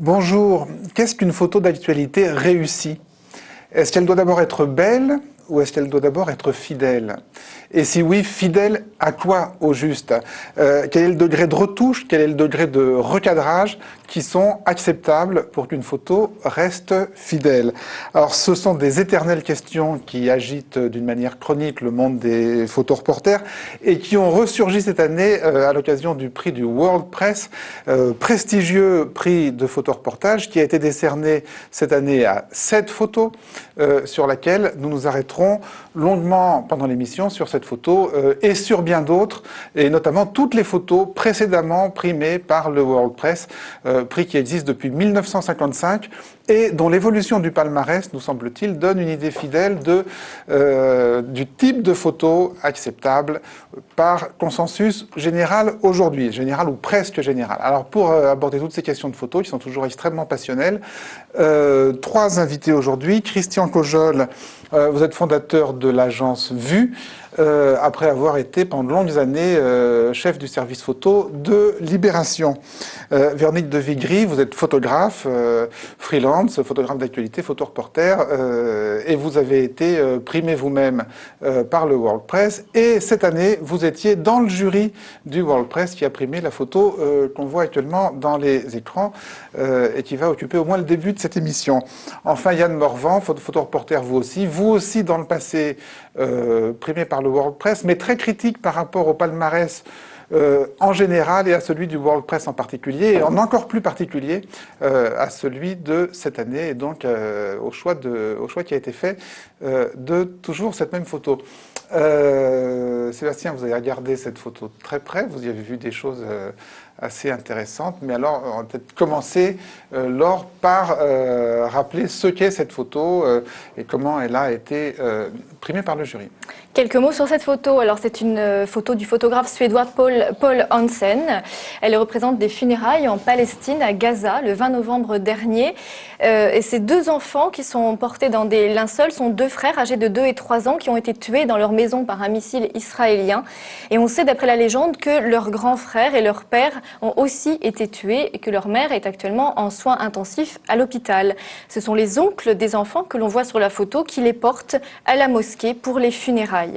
Bonjour, qu'est-ce qu'une photo d'actualité réussie? Est-ce qu'elle doit d'abord être belle ou est-ce qu'elle doit d'abord être fidèle? Et si oui, fidèle à quoi au juste? Quel est le degré de retouche, quel est le degré de recadrage qui sont acceptables pour qu'une photo reste fidèle? Alors ce sont des éternelles questions qui agitent d'une manière chronique le monde des photoreporters et qui ont ressurgi cette année à l'occasion du prix du World Press, prestigieux prix de photoreportage qui a été décerné cette année à 7 photos sur laquelle nous nous arrêterons longuement pendant l'émission sur cette photo et sur bien d'autres, et notamment toutes les photos précédemment primées par le World Press, prix qui existe depuis 1955 et dont l'évolution du palmarès, nous semble-t-il, donne une idée fidèle du type de photo acceptable par consensus général aujourd'hui, général ou presque général. Alors pour aborder toutes ces questions de photos qui sont toujours extrêmement passionnelles, 3 invités aujourd'hui. Christian Cojol, vous êtes fondateur de l'agence Vue, après avoir été pendant de longues années chef du service photo de Libération. Véronique de Vigry, vous êtes photographe, freelance, photographe d'actualité, photoreporter, et vous avez été primé vous-même par le World Press. Et cette année, vous étiez dans le jury du World Press qui a primé la photo qu'on voit actuellement dans les écrans et qui va occuper au moins le début de cette émission. Enfin, Yann Morvan, photoreporter vous aussi dans le passé primé par le World Press, mais très critique par rapport au palmarès en général et à celui du World Press en particulier, et en encore plus particulier à celui de cette année, et donc au choix qui a été fait de toujours cette même photo. Sébastien, vous avez regardé cette photo de très près, vous y avez vu des choses assez intéressantes, mais alors on va peut-être commencer, Laure, par rappeler ce qu'est cette photo et comment elle a été primée par le jury. Quelques mots sur cette photo. Alors c'est une photo du photographe suédois Paul Hansen. Elle représente des funérailles en Palestine, à Gaza, le 20 novembre dernier. Et ces 2 enfants qui sont portés dans des linceuls sont 2 frères âgés de 2 et 3 ans qui ont été tués dans leur maison par un missile israélien. Et on sait d'après la légende que leur grand frère et leur père ont aussi été tués et que leur mère est actuellement en soins intensifs à l'hôpital. Ce sont les oncles des enfants que l'on voit sur la photo qui les portent à la mosquée pour les funérailles.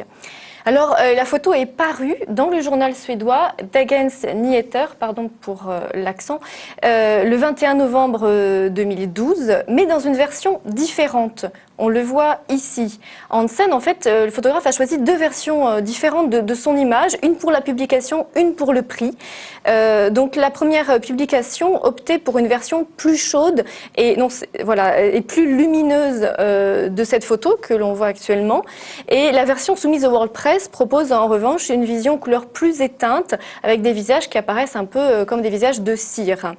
Alors, la photo est parue dans le journal suédois Dagens Nyheter, pardon pour l'accent, le 21 novembre 2012, mais dans une version différente. On le voit ici. Hansen, en fait, le photographe a choisi 2 versions différentes de son image, une pour la publication, une pour le prix. Donc la première publication optait pour une version plus chaude et, et plus lumineuse de cette photo que l'on voit actuellement. Et la version soumise au World Press propose en revanche une vision couleur plus éteinte avec des visages qui apparaissent un peu comme des visages de cire.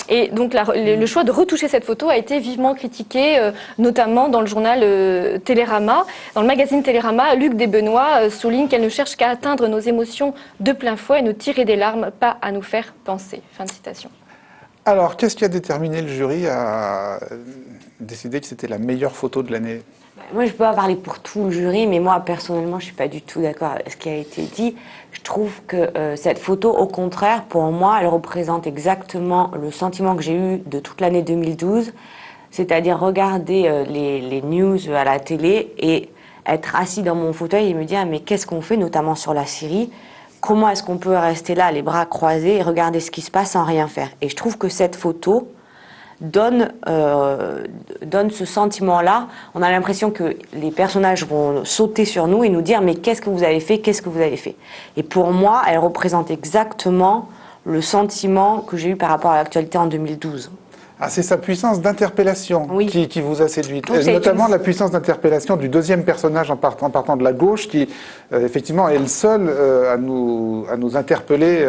Et donc le choix de retoucher cette photo a été vivement critiqué, notamment dans le journal Télérama. Dans le magazine Télérama, Luc Desbenoît souligne qu'elle ne cherche qu'à atteindre nos émotions de plein fouet et nous tirer des larmes, pas à nous faire penser. Fin de citation. Alors, qu'est-ce qui a déterminé le jury à décider que c'était la meilleure photo de l'année? Moi, je peux pas parler pour tout le jury, mais moi, personnellement, je suis pas du tout d'accord avec ce qui a été dit. Je trouve que cette photo, au contraire, pour moi, elle représente exactement le sentiment que j'ai eu de toute l'année 2012, c'est-à-dire regarder les news à la télé et être assis dans mon fauteuil et me dire mais qu'est-ce qu'on fait, notamment sur la Syrie? Comment est-ce qu'on peut rester là, les bras croisés, et regarder ce qui se passe sans rien faire? Et je trouve que cette photo donne ce sentiment-là. On a l'impression que les personnages vont sauter sur nous et nous dire « mais qu'est-ce que vous avez fait? Qu'est-ce que vous avez fait ?» Et pour moi, elle représente exactement le sentiment que j'ai eu par rapport à l'actualité en 2012. Ah, c'est sa puissance d'interpellation qui vous a séduite, notamment la puissance d'interpellation du deuxième personnage en partant de la gauche, qui effectivement est le seul à nous interpeller.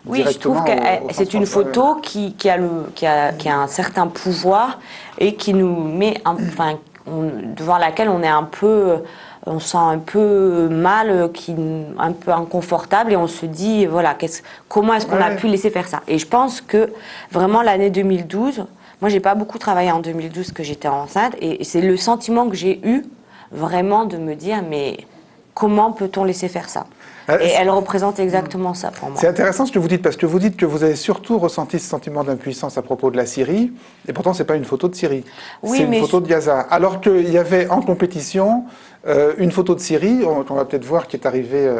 Oui, je trouve que c'est une photo qui a un certain pouvoir et qui nous met, devant laquelle on est on sent un peu mal, un peu inconfortable et on se dit, voilà, comment est-ce qu'on a pu laisser faire ça? Et je pense que vraiment l'année 2012, moi j'ai pas beaucoup travaillé en 2012 parce que j'étais enceinte et c'est le sentiment que j'ai eu vraiment de me dire, mais comment peut-on laisser faire ça? Et elle représente exactement ça pour moi. C'est intéressant ce que vous dites, parce que vous dites que vous avez surtout ressenti ce sentiment d'impuissance à propos de la Syrie, et pourtant c'est pas une photo de Syrie, Oui, c'est une mais photo de Gaza. Alors qu'il y avait en compétition une photo de Syrie, qu'on va peut-être voir, qui est arrivée,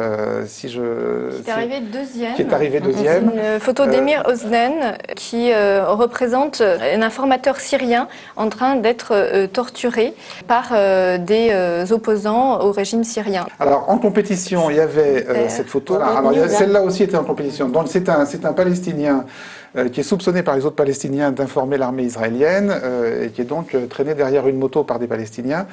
Qui est arrivée deuxième. Qui est arrivée deuxième. Une photo d'Emir Oznen qui représente un informateur syrien en train d'être torturé par des opposants au régime syrien. Alors, en compétition, il y avait cette photo-là. Alors, celle-là aussi était en compétition. Donc, c'est un Palestinien qui est soupçonné par les autres Palestiniens d'informer l'armée israélienne et qui est donc traîné derrière une moto par des Palestiniens.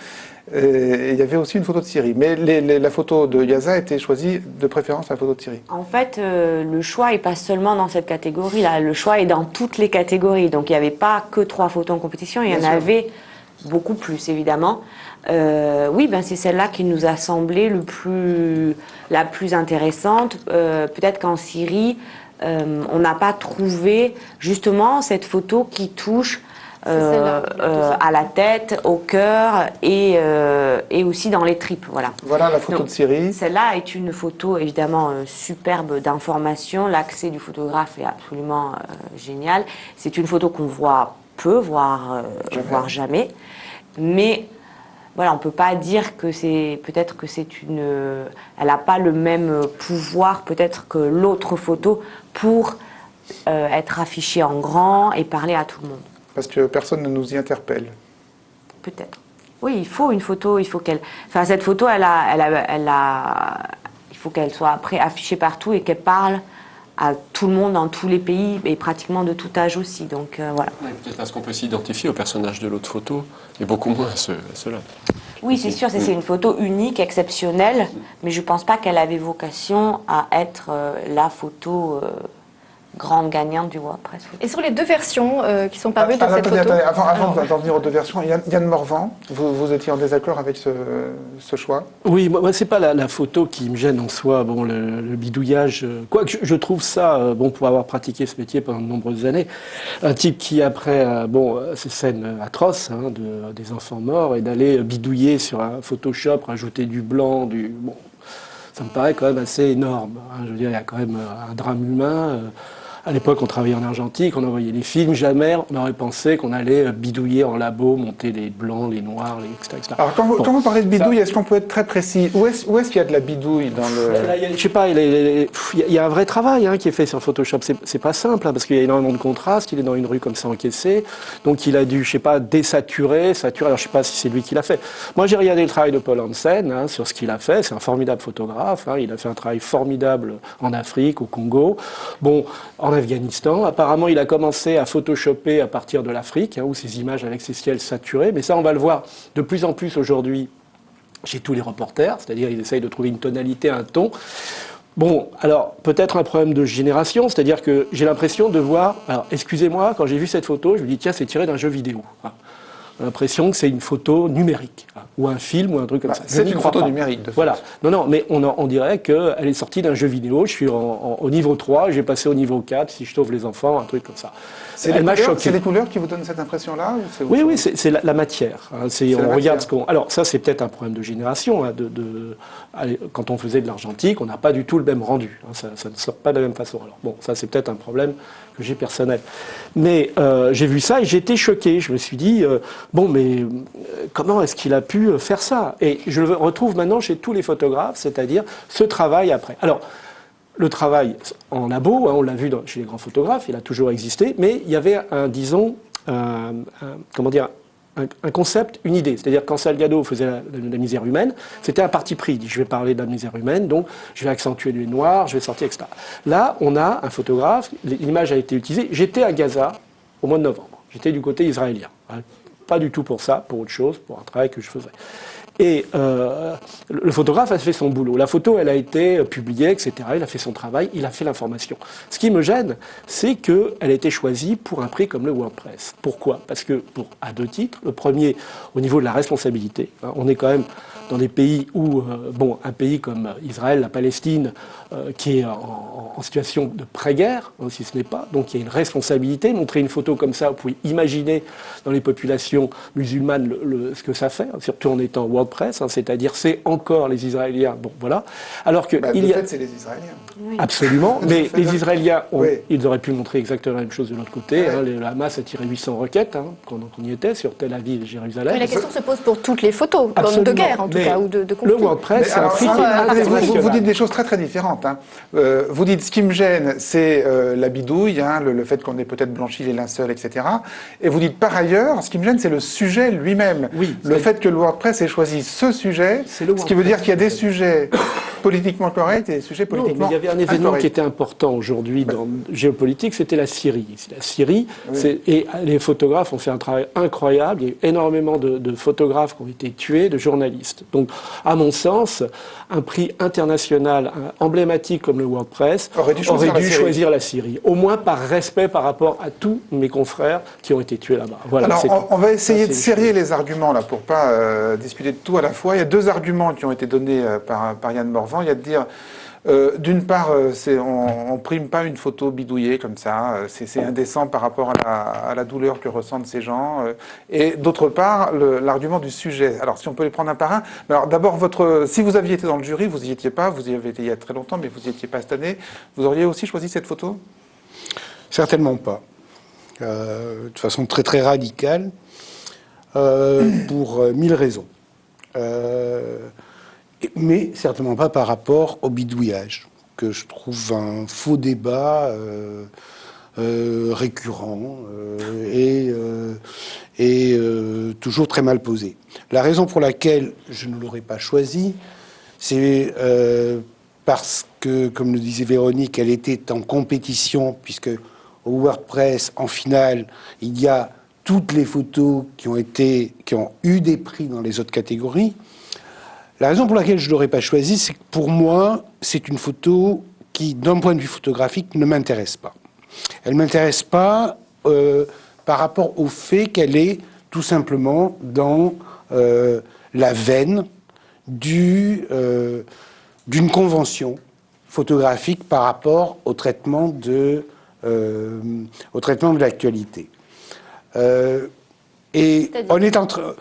Et il y avait aussi une photo de Syrie. Mais la photo de Gaza a été choisie de préférence à la photo de Syrie. En fait, le choix n'est pas seulement dans cette catégorie-là. Le choix est dans toutes les catégories. Donc, il n'y avait pas que 3 photos en compétition. Il y en avait beaucoup plus, évidemment. Oui, c'est celle-là qui nous a semblé la plus intéressante. Peut-être qu'en Syrie, on n'a pas trouvé justement cette photo qui touche à la tête, au cœur et aussi dans les tripes. Voilà la photo de Syrie. Celle-là est une photo évidemment superbe d'information. L'accès du photographe est absolument génial. C'est une photo qu'on voit peu, voire jamais. Mais voilà, on ne peut pas dire que peut-être que elle n'a pas le même pouvoir peut-être que l'autre photo pour être affichée en grand et parler à tout le monde. Parce que personne ne nous y interpelle. Peut-être. Oui, il faut une photo, il faut qu'elle... Enfin, cette photo, il faut qu'elle soit après affichée partout et qu'elle parle à tout le monde dans tous les pays et pratiquement de tout âge aussi. Donc voilà. Oui, peut-être parce qu'on peut s'identifier au personnage de l'autre photo et beaucoup moins à ceux-là. Oui, c'est sûr, c'est une photo unique, exceptionnelle, mais je ne pense pas qu'elle avait vocation à être la photo grande gagnante du WordPress. Et sur les 2 versions qui sont parues dans cette photo... Attendez, avant d'en venir aux 2 versions, Yann Morvan, vous étiez en désaccord avec ce choix? Oui, moi c'est pas la photo qui me gêne en soi, le bidouillage. Quoique je trouve ça, pour avoir pratiqué ce métier pendant de nombreuses années, un type qui après, ces scènes atroces des enfants morts et d'aller bidouiller sur un Photoshop, rajouter du blanc, ça me paraît quand même assez énorme. Je veux dire, il y a quand même un drame humain. À l'époque, on travaillait en argentique, on envoyait les films. Jamais on aurait pensé qu'on allait bidouiller en labo, monter les blancs, les noirs, etc. Alors, quand vous parlez de bidouille, est-ce qu'on peut être très précis? Où est-ce qu'il y a de la bidouille dans le... Là, je sais pas, il y a un vrai travail qui est fait sur Photoshop. C'est pas simple, parce qu'il y a énormément de contraste. Il est dans une rue comme ça encaissée. Donc, il a dû, désaturer, saturer. Alors, je sais pas si c'est lui qui l'a fait. Moi, j'ai regardé le travail de Paul Hansen sur ce qu'il a fait. C'est un formidable photographe. Il a fait un travail formidable en Afrique, au Congo. En Afghanistan. Apparemment, il a commencé à photoshopper à partir de l'Afrique, où ces images avec ces ciels saturés. Mais ça, on va le voir de plus en plus aujourd'hui chez tous les reporters. C'est-à-dire, ils essayent de trouver une tonalité, un ton. Alors, peut-être un problème de génération. C'est-à-dire que j'ai l'impression de voir... Alors, excusez-moi, quand j'ai vu cette photo, je me dis, tiens, c'est tiré d'un jeu vidéo. J'ai l'impression que c'est une photo numérique, ou un film, ou un truc comme ça. C'est une photo numérique, de fait. Voilà. Non, mais on dirait qu'elle est sortie d'un jeu vidéo. Je suis au niveau 3, j'ai passé au niveau 4, si je sauve les enfants, un truc comme ça. Elle m'a choqué. C'est les couleurs qui vous donnent cette impression-là? Oui, c'est la matière. On regarde ce qu'on... Alors, ça, c'est peut-être un problème de génération. Quand on faisait de l'argentique, on n'a pas du tout le même rendu. Ça ne sort pas de la même façon. Alors, ça, c'est peut-être un problème que j'ai personnel. Mais j'ai vu ça et j'ai été choqué. Je me suis dit, mais comment est-ce qu'il a pu faire ça? Et je le retrouve maintenant chez tous les photographes, c'est-à-dire ce travail après. Alors, le travail en labo, on l'a vu chez les grands photographes, il a toujours existé, mais il y avait un concept, une idée. C'est-à-dire quand Salgado faisait la misère humaine, c'était un parti pris. Il dit, je vais parler de la misère humaine, donc je vais accentuer les noirs, je vais sortir, etc. Là, on a un photographe, l'image a été utilisée. J'étais à Gaza au mois de novembre. J'étais du côté israélien. Pas du tout pour ça, pour autre chose, pour un travail que je faisais. Et le photographe a fait son boulot. La photo, elle a été publiée, etc. Il a fait son travail, il a fait l'information. Ce qui me gêne, c'est qu'elle a été choisie pour un prix comme le WordPress. Pourquoi? Parce que, à 2 titres. Le premier, au niveau de la responsabilité. On est quand même dans des pays où, un pays comme Israël, la Palestine, qui est en situation de pré-guerre, si ce n'est pas. Donc il y a une responsabilité. Montrer une photo comme ça, vous pouvez imaginer dans les populations musulmanes ce que ça fait, surtout en étant WordPress. WordPress, hein, c'est-à-dire c'est encore les Israéliens. Bon, voilà. Alors que de fait, c'est les Israéliens. Absolument, mais les Israéliens, Oui. ils auraient pu montrer exactement la même chose de l'autre côté. Hein. Le Hamas a tiré 800 roquettes pendant qu'on y était, sur Tel Aviv et Jérusalem. Mais la question se pose pour toutes les photos, Absolument. de guerre en tout Mais cas, ou de le conflit. WordPress, c'est un Alors, truc vous dites des choses très très différentes. Hein. Vous dites ce qui me gêne, c'est la bidouille, hein, le fait qu'on ait peut-être blanchi les linceuls, etc. Et vous dites par ailleurs, ce qui me gêne, c'est le sujet lui-même. Oui, le fait que le WordPress ait choisi ce sujet, C'est le ce qui veut dire WordPress. qu'il y a des sujets politiquement corrects et des sujets Non, mais politiquement il y avait un événement incorrects. qui était important aujourd'hui dans géopolitique, c'était la Syrie. La Syrie, Oui. et les photographes ont fait un travail incroyable. Il y a eu énormément de photographes qui ont été tués, de journalistes. Donc, à mon sens, un prix international emblématique comme le WordPress Aurait dû choisir la Syrie. Syrie. Au moins par respect par rapport à tous mes confrères qui ont été tués là-bas. Voilà, Alors, c'est tout. on va essayer Ça, de c'est une serrer les arguments là pour pas discuter de tout à la fois. Il y a deux arguments qui ont été donnés par Yann Morvan. Il y a de dire, d'une part, on prime pas une photo bidouillée comme ça. C'est indécent par rapport à la douleur que ressentent ces gens. Et d'autre part, l'argument du sujet. Alors, si on peut les prendre un par un. Alors, d'abord, si vous aviez été dans le jury, vous n'y étiez pas. Vous y avez été il y a très longtemps, mais vous n'y étiez pas cette année. Vous auriez aussi choisi cette photo ? Certainement pas. De façon très très radicale, pour 1000 raisons. Mais certainement pas par rapport au bidouillage, que je trouve un faux débat récurrent et toujours très mal posé. La raison pour laquelle je ne l'aurais pas choisi, c'est parce que, comme le disait Véronique, elle était en compétition, puisque au WordPress, en finale, il y a toutes les photos qui ont eu des prix dans les autres catégories. La raison pour laquelle je ne l'aurais pas choisie, c'est que pour moi, c'est une photo qui, d'un point de vue photographique, ne m'intéresse pas. Elle ne m'intéresse pas par rapport au fait qu'elle est tout simplement dans la veine d'une convention photographique par rapport au traitement de l'actualité. Et on est en train...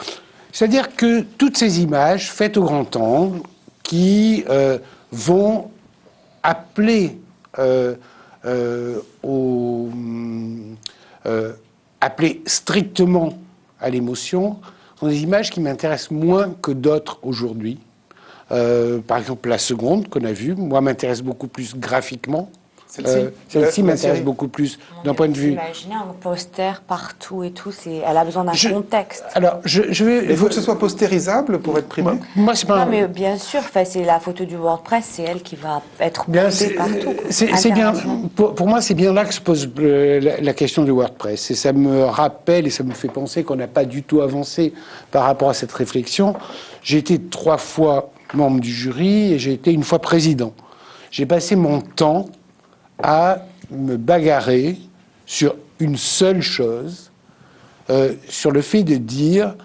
C'est-à-dire que toutes ces images faites au grand angle qui vont appeler appeler strictement à l'émotion sont des images qui m'intéressent moins que d'autres aujourd'hui. Par exemple, la seconde qu'on a vue, moi, m'intéresse beaucoup plus graphiquement. Celle-ci m'intéresse beaucoup plus d'un point de vue. Imaginez un poster partout et tout, elle a besoin d'un contexte. Alors, je vais. Il faut que ce soit postérisable pour être primé. Moi, c'est pas. Non, mais bien sûr, c'est la photo du WordPress, c'est elle qui va être Bien, postée partout. c'est bien. Pour moi, c'est bien là que se pose la question du WordPress. Et ça me rappelle et ça me fait penser qu'on n'a pas du tout avancé par rapport à cette réflexion. J'ai été 3 fois membre du jury et j'ai été 1 fois président. J'ai passé mon temps à me bagarrer sur une seule chose, sur le fait de dire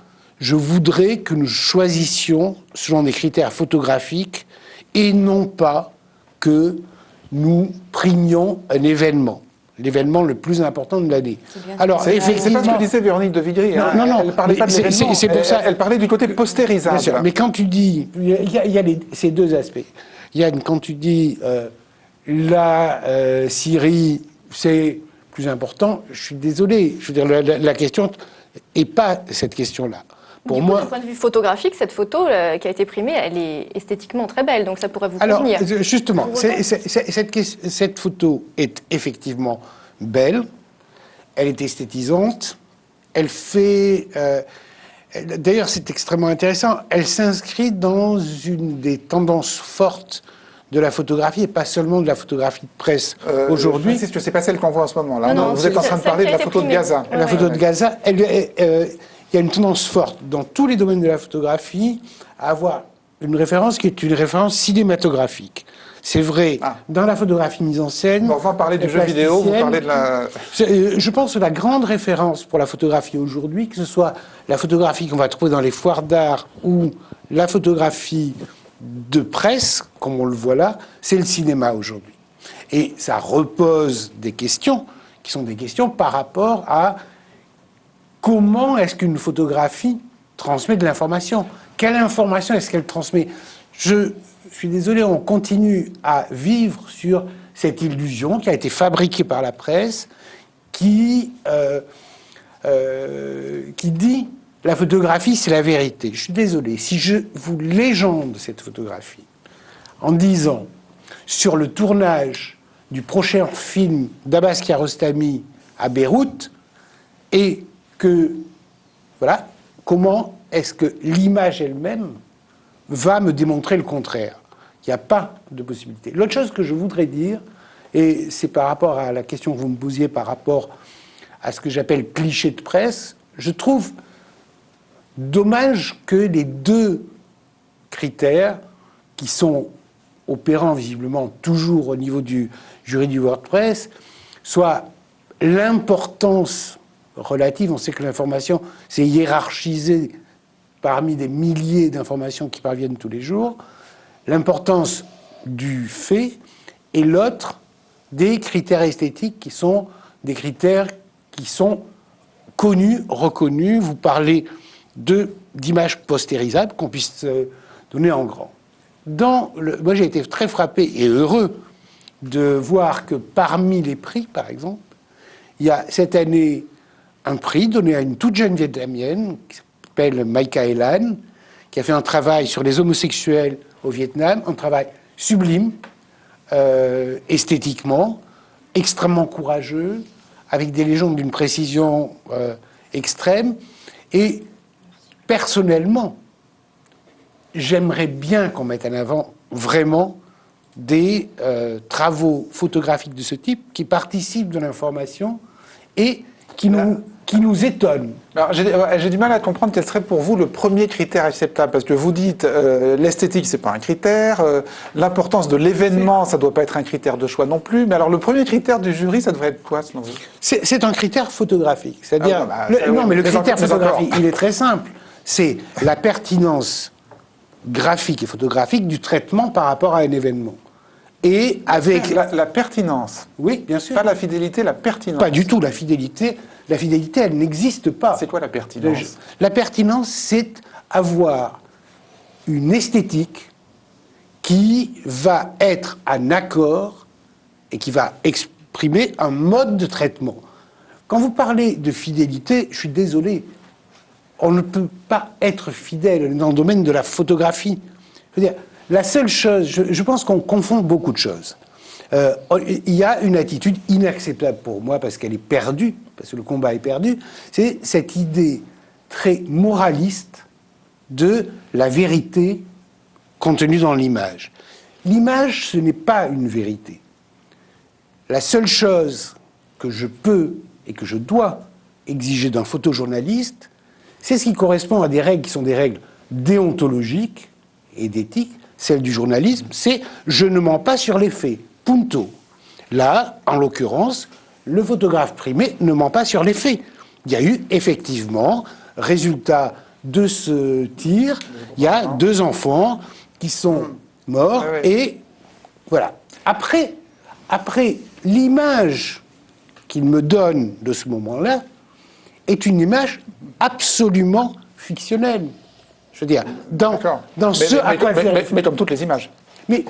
je voudrais que nous choisissions selon des critères photographiques et non pas que nous primions un événement, l'événement le plus important de l'année. Alors, c'est pas ce que disait Véronique de Vigry. Non, non, non. Elle parlait pas de C'est- l'événement. c'est pour ça- Elle parlait du côté postérisable. Bien sûr, mais quand tu dis, il y a ces deux aspects. Yann, quand tu dis la Syrie, c'est plus important, je suis désolé. Je veux dire, la question n'est pas cette question-là. Pour Du coup, moi, d'un point de vue photographique, cette photo qui a été primée, elle est esthétiquement très belle, donc ça pourrait vous alors, convenir. justement, Pour autant cette photo est effectivement belle, elle est esthétisante, elle fait... D'ailleurs, c'est extrêmement intéressant, elle s'inscrit dans une des tendances fortes de la photographie, et pas seulement de la photographie de presse aujourd'hui. J'insiste que c'est pas celle qu'on voit en ce moment. Là, Non, non, vous êtes en train de celle parler qui de a la été photo de primée. Gaza. La photo de Gaza, il y a une tendance forte dans tous les domaines de la photographie à avoir une référence qui est une référence cinématographique. C'est vrai dans la photographie mise en scène. Bon, on va parler du la jeu vidéo, vous plasticienne. parlez de la... Je pense que la grande référence pour la photographie aujourd'hui, que ce soit la photographie qu'on va trouver dans les foires d'art ou la photographie de presse, comme on le voit là, c'est le cinéma aujourd'hui. Et ça repose des questions qui sont des questions par rapport à comment est-ce qu'une photographie transmet de l'information. quelle information est-ce qu'elle transmet? Je suis désolé, on continue à vivre sur cette illusion qui a été fabriquée par la presse, qui dit la photographie, c'est la vérité. Je suis désolé, si je vous légende cette photographie en disant sur le tournage du prochain film d'Abbas Kiarostami à Beyrouth, et que, voilà, comment est-ce que l'image elle-même va me démontrer le contraire? Il n'y a pas de possibilité. L'autre chose que je voudrais dire, et c'est par rapport à la question que vous me posiez par rapport à ce que j'appelle cliché de presse, je trouve dommage que les deux critères qui sont opérants visiblement toujours au niveau du jury du WordPress soient l'importance relative. On sait que l'information, c'est hiérarchisé parmi des milliers d'informations qui parviennent tous les jours, l'importance du fait, et l'autre, des critères esthétiques qui sont des critères qui sont connus, reconnus. Vous parlez d'images postérisables qu'on puisse donner en grand. Moi, j'ai été très frappé et heureux de voir que parmi les prix, par exemple, il y a cette année un prix donné à une toute jeune vietnamienne qui s'appelle Maïka Elan, qui a fait un travail sur les homosexuels au Vietnam, un travail sublime, esthétiquement, extrêmement courageux, avec des légendes d'une précision extrême. Et personnellement, j'aimerais bien qu'on mette en avant vraiment des travaux photographiques de ce type qui participent de l'information et qui nous étonnent. Alors, j'ai du mal à comprendre quel serait pour vous le premier critère acceptable, parce que vous dites l'esthétique, c'est pas un critère, l'importance de l'événement, ça doit pas être un critère de choix non plus. Mais alors, le premier critère du jury, ça devrait être quoi, selon vous? C'est un critère photographique. C'est-à-dire, non, mais le mais critère encore. photographique, il est très simple. C'est la pertinence graphique et photographique du traitement par rapport à un événement. Et avec La pertinence. oui, bien sûr. Pas la fidélité, la pertinence. Pas du tout la fidélité. La fidélité, elle n'existe pas. C'est quoi la pertinence? La pertinence, c'est avoir une esthétique qui va être en accord et qui va exprimer un mode de traitement. Quand vous parlez de fidélité, je suis désolé, on ne peut pas être fidèle dans le domaine de la photographie. Je veux dire, la seule chose, je pense qu'on confond beaucoup de choses. Il y a une attitude inacceptable pour moi parce qu'elle est perdue, parce que le combat est perdu, c'est cette idée très moraliste de la vérité contenue dans l'image. L'image, ce n'est pas une vérité. La seule chose que je peux et que je dois exiger d'un photojournaliste, c'est ce qui correspond à des règles qui sont des règles déontologiques et d'éthique. Celle du journalisme, c'est « je ne mens pas sur les faits ». Punto. Là, en l'occurrence, le photographe primé ne ment pas sur les faits. Il y a eu effectivement, résultat de ce tir, il y a 2 enfants qui sont morts, et voilà. Après l'image qu'il me donne de ce moment-là est une image absolument fictionnelle. Je veux dire, dans ce à quoi elle fait... Mais comme toutes les images. Mais,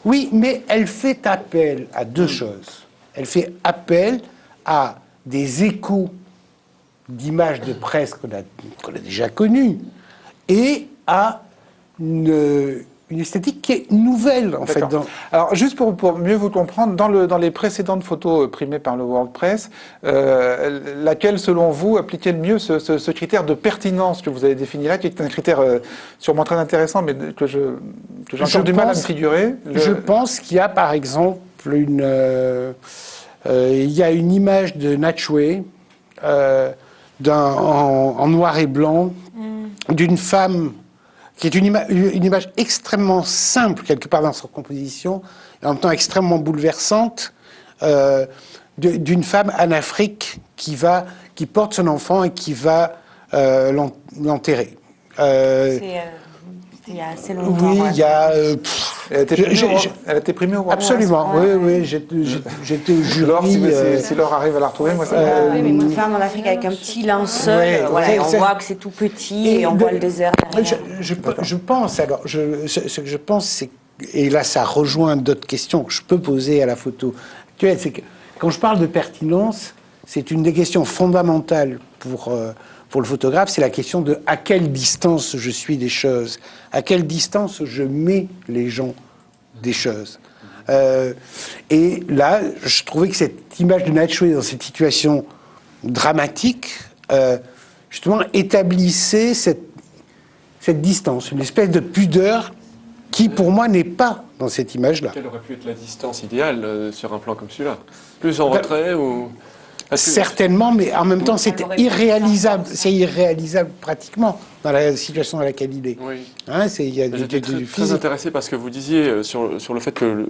oui, mais elle fait appel à 2 choses. Elle fait appel à des échos d'images de presse qu'on a déjà connues et à une esthétique qui est nouvelle, en fait. Alors, juste pour mieux vous comprendre, dans les précédentes photos primées par le WordPress, laquelle, selon vous, appliquait le mieux ce critère de pertinence que vous avez défini là, qui est un critère sûrement très intéressant, mais que j'ai encore du mal à me figurer? Je pense qu'il y a, par exemple, il y a une image de Natchway en noir et blanc d'une femme qui est une image extrêmement simple, quelque part dans sa composition, et en même temps extrêmement bouleversante, d'une femme en Afrique qui porte son enfant et qui va l'enterrer. C'est il y a assez longtemps. Oui, il y a Elle a été primée elle a été primée au Roman. Absolument, oui, j'étais au jury. Laure, si Laure arrive à la retrouver, moi ça Une femme en Afrique avec un petit linceul, Ouais, voilà, et on c'est- voit que c'est tout petit et on voit le désert derrière. Je pense, alors, ce que je pense, c'est, et là ça rejoint d'autres questions que je peux poser à la photo actuelle, c'est que quand je parle de pertinence, c'est une des questions fondamentales pour le photographe, c'est la question de à quelle distance je suis des choses, à quelle distance je mets les gens des choses. Et là, je trouvais que cette image de Natchoué dans cette situation dramatique, justement, établissait cette distance, une espèce de pudeur qui, pour moi, n'est pas dans cette image-là. Quelle aurait pu être la distance idéale sur un plan comme celui-là? Plus en retrait ou... Parce que- Certainement, mais en même temps, c'est irréalisable. C'est irréalisable pratiquement dans la situation dans laquelle il est. Oui. Hein, il y a J'étais très physique. intéressé parce que vous disiez sur le fait que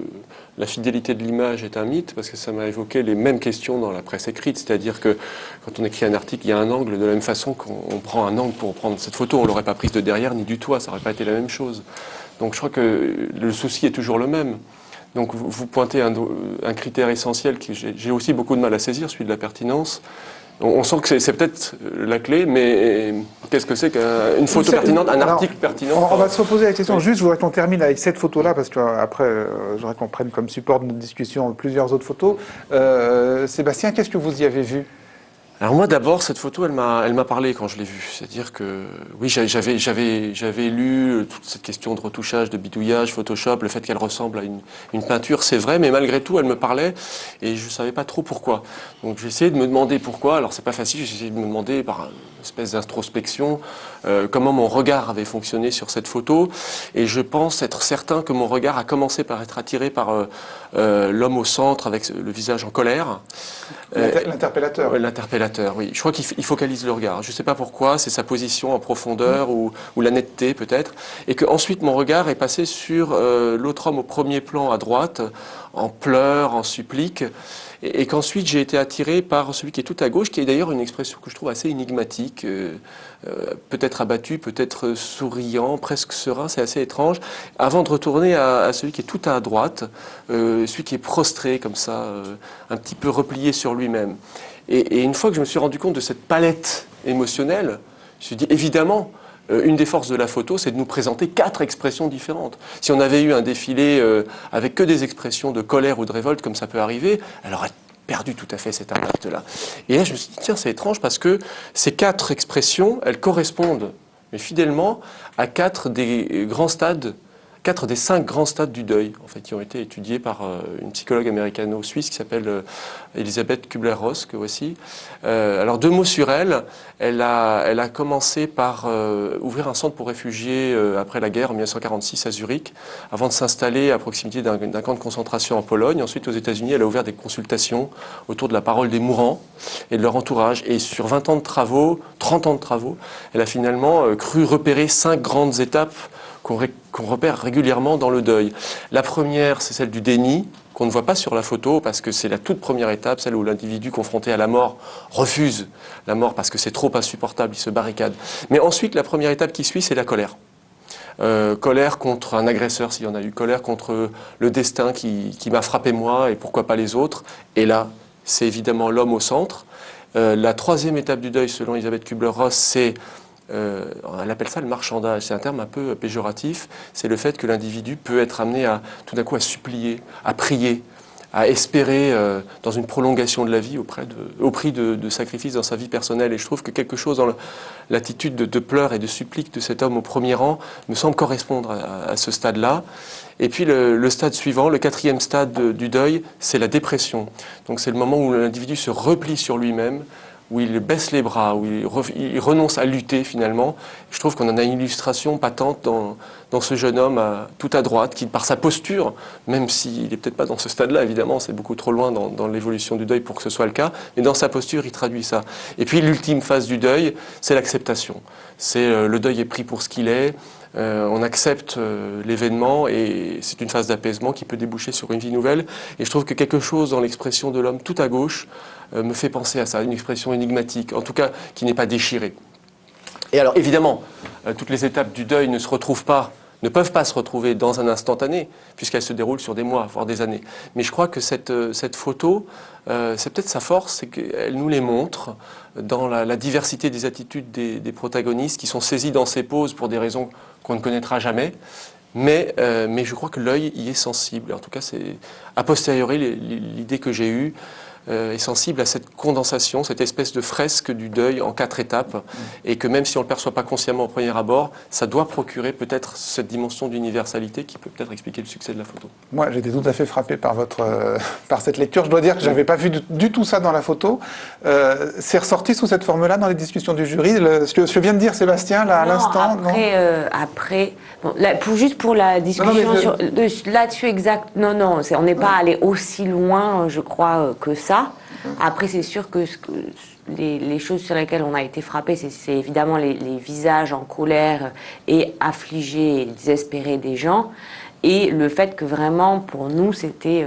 la fidélité de l'image est un mythe, parce que ça m'a évoqué les mêmes questions dans la presse écrite, c'est-à-dire que quand on écrit un article, il y a un angle, de la même façon qu'on prend un angle pour prendre cette photo, on ne l'aurait pas prise de derrière ni du toit, ça n'aurait pas été la même chose. Donc je crois que le souci est toujours le même. Donc vous pointez un critère essentiel que j'ai aussi beaucoup de mal à saisir, celui de la pertinence. On sent que c'est peut-être la clé, mais qu'est-ce que c'est qu'une photo pertinente, un article pertinent? On va se reposer la question. Juste, je voudrais qu'on termine avec cette photo-là, parce qu'après, je voudrais qu'on prenne comme support de notre discussion plusieurs autres photos. Sébastien, qu'est-ce que vous y avez vu? Alors moi d'abord cette photo elle m'a parlé quand je l'ai vue, c'est-à-dire que oui j'avais lu toute cette question de retouchage, de bidouillage, Photoshop, le fait qu'elle ressemble à une peinture, c'est vrai, mais malgré tout elle me parlait et je savais pas trop pourquoi. Donc j'ai essayé de me demander pourquoi. Alors c'est pas facile, j'ai essayé de me demander par une espèce d'introspection comment mon regard avait fonctionné sur cette photo et je pense être certain que mon regard a commencé par être attiré par l'homme au centre avec le visage en colère. L'interpellateur. L'interpellateur, oui. Je crois qu'il focalise le regard. Je ne sais pas pourquoi, c'est sa position en profondeur ou la netteté peut-être. Et qu'ensuite mon regard est passé sur l'autre homme au premier plan à droite, en pleurs, en supplique. Et qu'ensuite j'ai été attiré par celui qui est tout à gauche, qui est d'ailleurs une expression que je trouve assez énigmatique, peut-être abattu, peut-être souriant, presque serein, c'est assez étrange, avant de retourner à celui qui est tout à droite, celui qui est prostré comme ça, un petit peu replié sur lui-même. Et une fois que je me suis rendu compte de cette palette émotionnelle, je me suis dit évidemment, une des forces de la photo, c'est de nous présenter 4 expressions différentes. Si on avait eu un défilé avec que des expressions de colère ou de révolte, comme ça peut arriver, elle aurait perdu tout à fait cet impact-là. Et là, je me suis dit, tiens, c'est étrange parce que ces 4 expressions, elles correspondent, mais fidèlement, à 4 des grands stades, 4 des 5 grands stades du deuil, en fait, qui ont été étudiés par une psychologue américano-suisse qui s'appelle Elisabeth Kubler-Ross, que voici. Alors, 2 mots sur elle. Elle a commencé par ouvrir un centre pour réfugiés après la guerre en 1946 à Zurich, avant de s'installer à proximité d'un camp de concentration en Pologne. Ensuite, aux États-Unis, elle a ouvert des consultations autour de la parole des mourants et de leur entourage. Et sur 20 ans de travaux, 30 ans de travaux, elle a finalement cru repérer 5 grandes étapes qu'on repère régulièrement dans le deuil. La première, c'est celle du déni, qu'on ne voit pas sur la photo parce que c'est la toute première étape, celle où l'individu confronté à la mort refuse la mort parce que c'est trop insupportable, il se barricade. Mais ensuite, la première étape qui suit, c'est la colère. Colère contre un agresseur s'il y en a eu, colère contre le destin qui m'a frappé moi et pourquoi pas les autres. Et là, c'est évidemment l'homme au centre. La troisième étape du deuil, selon Elisabeth Kubler-Ross, c'est elle appelle ça le marchandage, c'est un terme un peu péjoratif, c'est le fait que l'individu peut être amené à tout d'un coup à supplier, à prier, à espérer dans une prolongation de la vie au prix de sacrifices dans sa vie personnelle. Et je trouve que quelque chose dans l'attitude de pleurs et de supplique de cet homme au premier rang me semble correspondre à ce stade-là. Et puis le stade suivant, le 4e stade du deuil, c'est la dépression. Donc c'est le moment où l'individu se replie sur lui-même, où il baisse les bras, où il renonce à lutter finalement. Je trouve qu'on en a une illustration patente dans ce jeune homme tout à droite, qui par sa posture, même s'il n'est peut-être pas dans ce stade-là, évidemment, c'est beaucoup trop loin dans l'évolution du deuil pour que ce soit le cas, mais dans sa posture, il traduit ça. Et puis l'ultime phase du deuil, c'est l'acceptation. C'est le deuil est pris pour ce qu'il est, on accepte l'événement et c'est une phase d'apaisement qui peut déboucher sur une vie nouvelle. Et je trouve que quelque chose dans l'expression de l'homme tout à gauche me fait penser à ça, une expression énigmatique, en tout cas qui n'est pas déchirée. Et alors évidemment, toutes les étapes du deuil ne se retrouvent pas ne peuvent pas se retrouver dans un instantané, puisqu'elles se déroulent sur des mois, voire des années. Mais je crois que cette photo, c'est peut-être sa force, c'est qu'elle nous les montre dans la diversité des attitudes des protagonistes qui sont saisis dans ces poses pour des raisons qu'on ne connaîtra jamais. Mais je crois que l'œil y est sensible. En tout cas, c'est a posteriori l'idée que j'ai eue est sensible à cette condensation, cette espèce de fresque du deuil en 4 étapes, et que même si on ne le perçoit pas consciemment au premier abord, ça doit procurer peut-être cette dimension d'universalité qui peut peut-être expliquer le succès de la photo. Moi, j'étais tout à fait frappé par par cette lecture. Je dois dire que je n'avais pas vu du tout ça dans la photo. C'est ressorti sous cette forme-là dans les discussions du jury. Ce que vient de dire Sébastien, là, à l'instant, non Après, bon, juste pour la discussion là-dessus exact, non, on n'est pas allé aussi loin, je crois, que ça. Après, c'est sûr que les choses sur lesquelles on a été frappé, c'est évidemment les visages en colère et affligés et désespérés des gens, et le fait que vraiment, pour nous, c'était,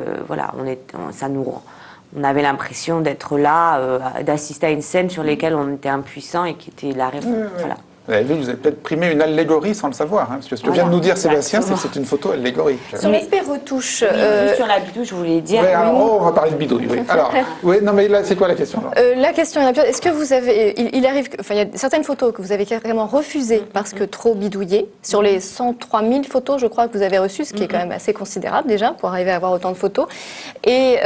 on avait l'impression d'être là, d'assister à une scène sur laquelle on était impuissant et qui était la réponse. Voilà. Vous avez peut-être primé une allégorie sans le savoir, hein, parce que ce que vient de nous dire Sébastien, c'est que c'est une photo allégorique. Sur l'aspect retouche... Juste sur la bidouille, je voulais dire... Ouais, alors, on va parler de bidouille, oui. Alors, non mais là, c'est quoi la question La question est est-ce que vous avez... Il arrive... Enfin, il y a certaines photos que vous avez carrément refusées parce que trop bidouillées. Sur les 103 000 photos, je crois, que vous avez reçues, ce qui est quand même assez considérable déjà, pour arriver à avoir autant de photos. Et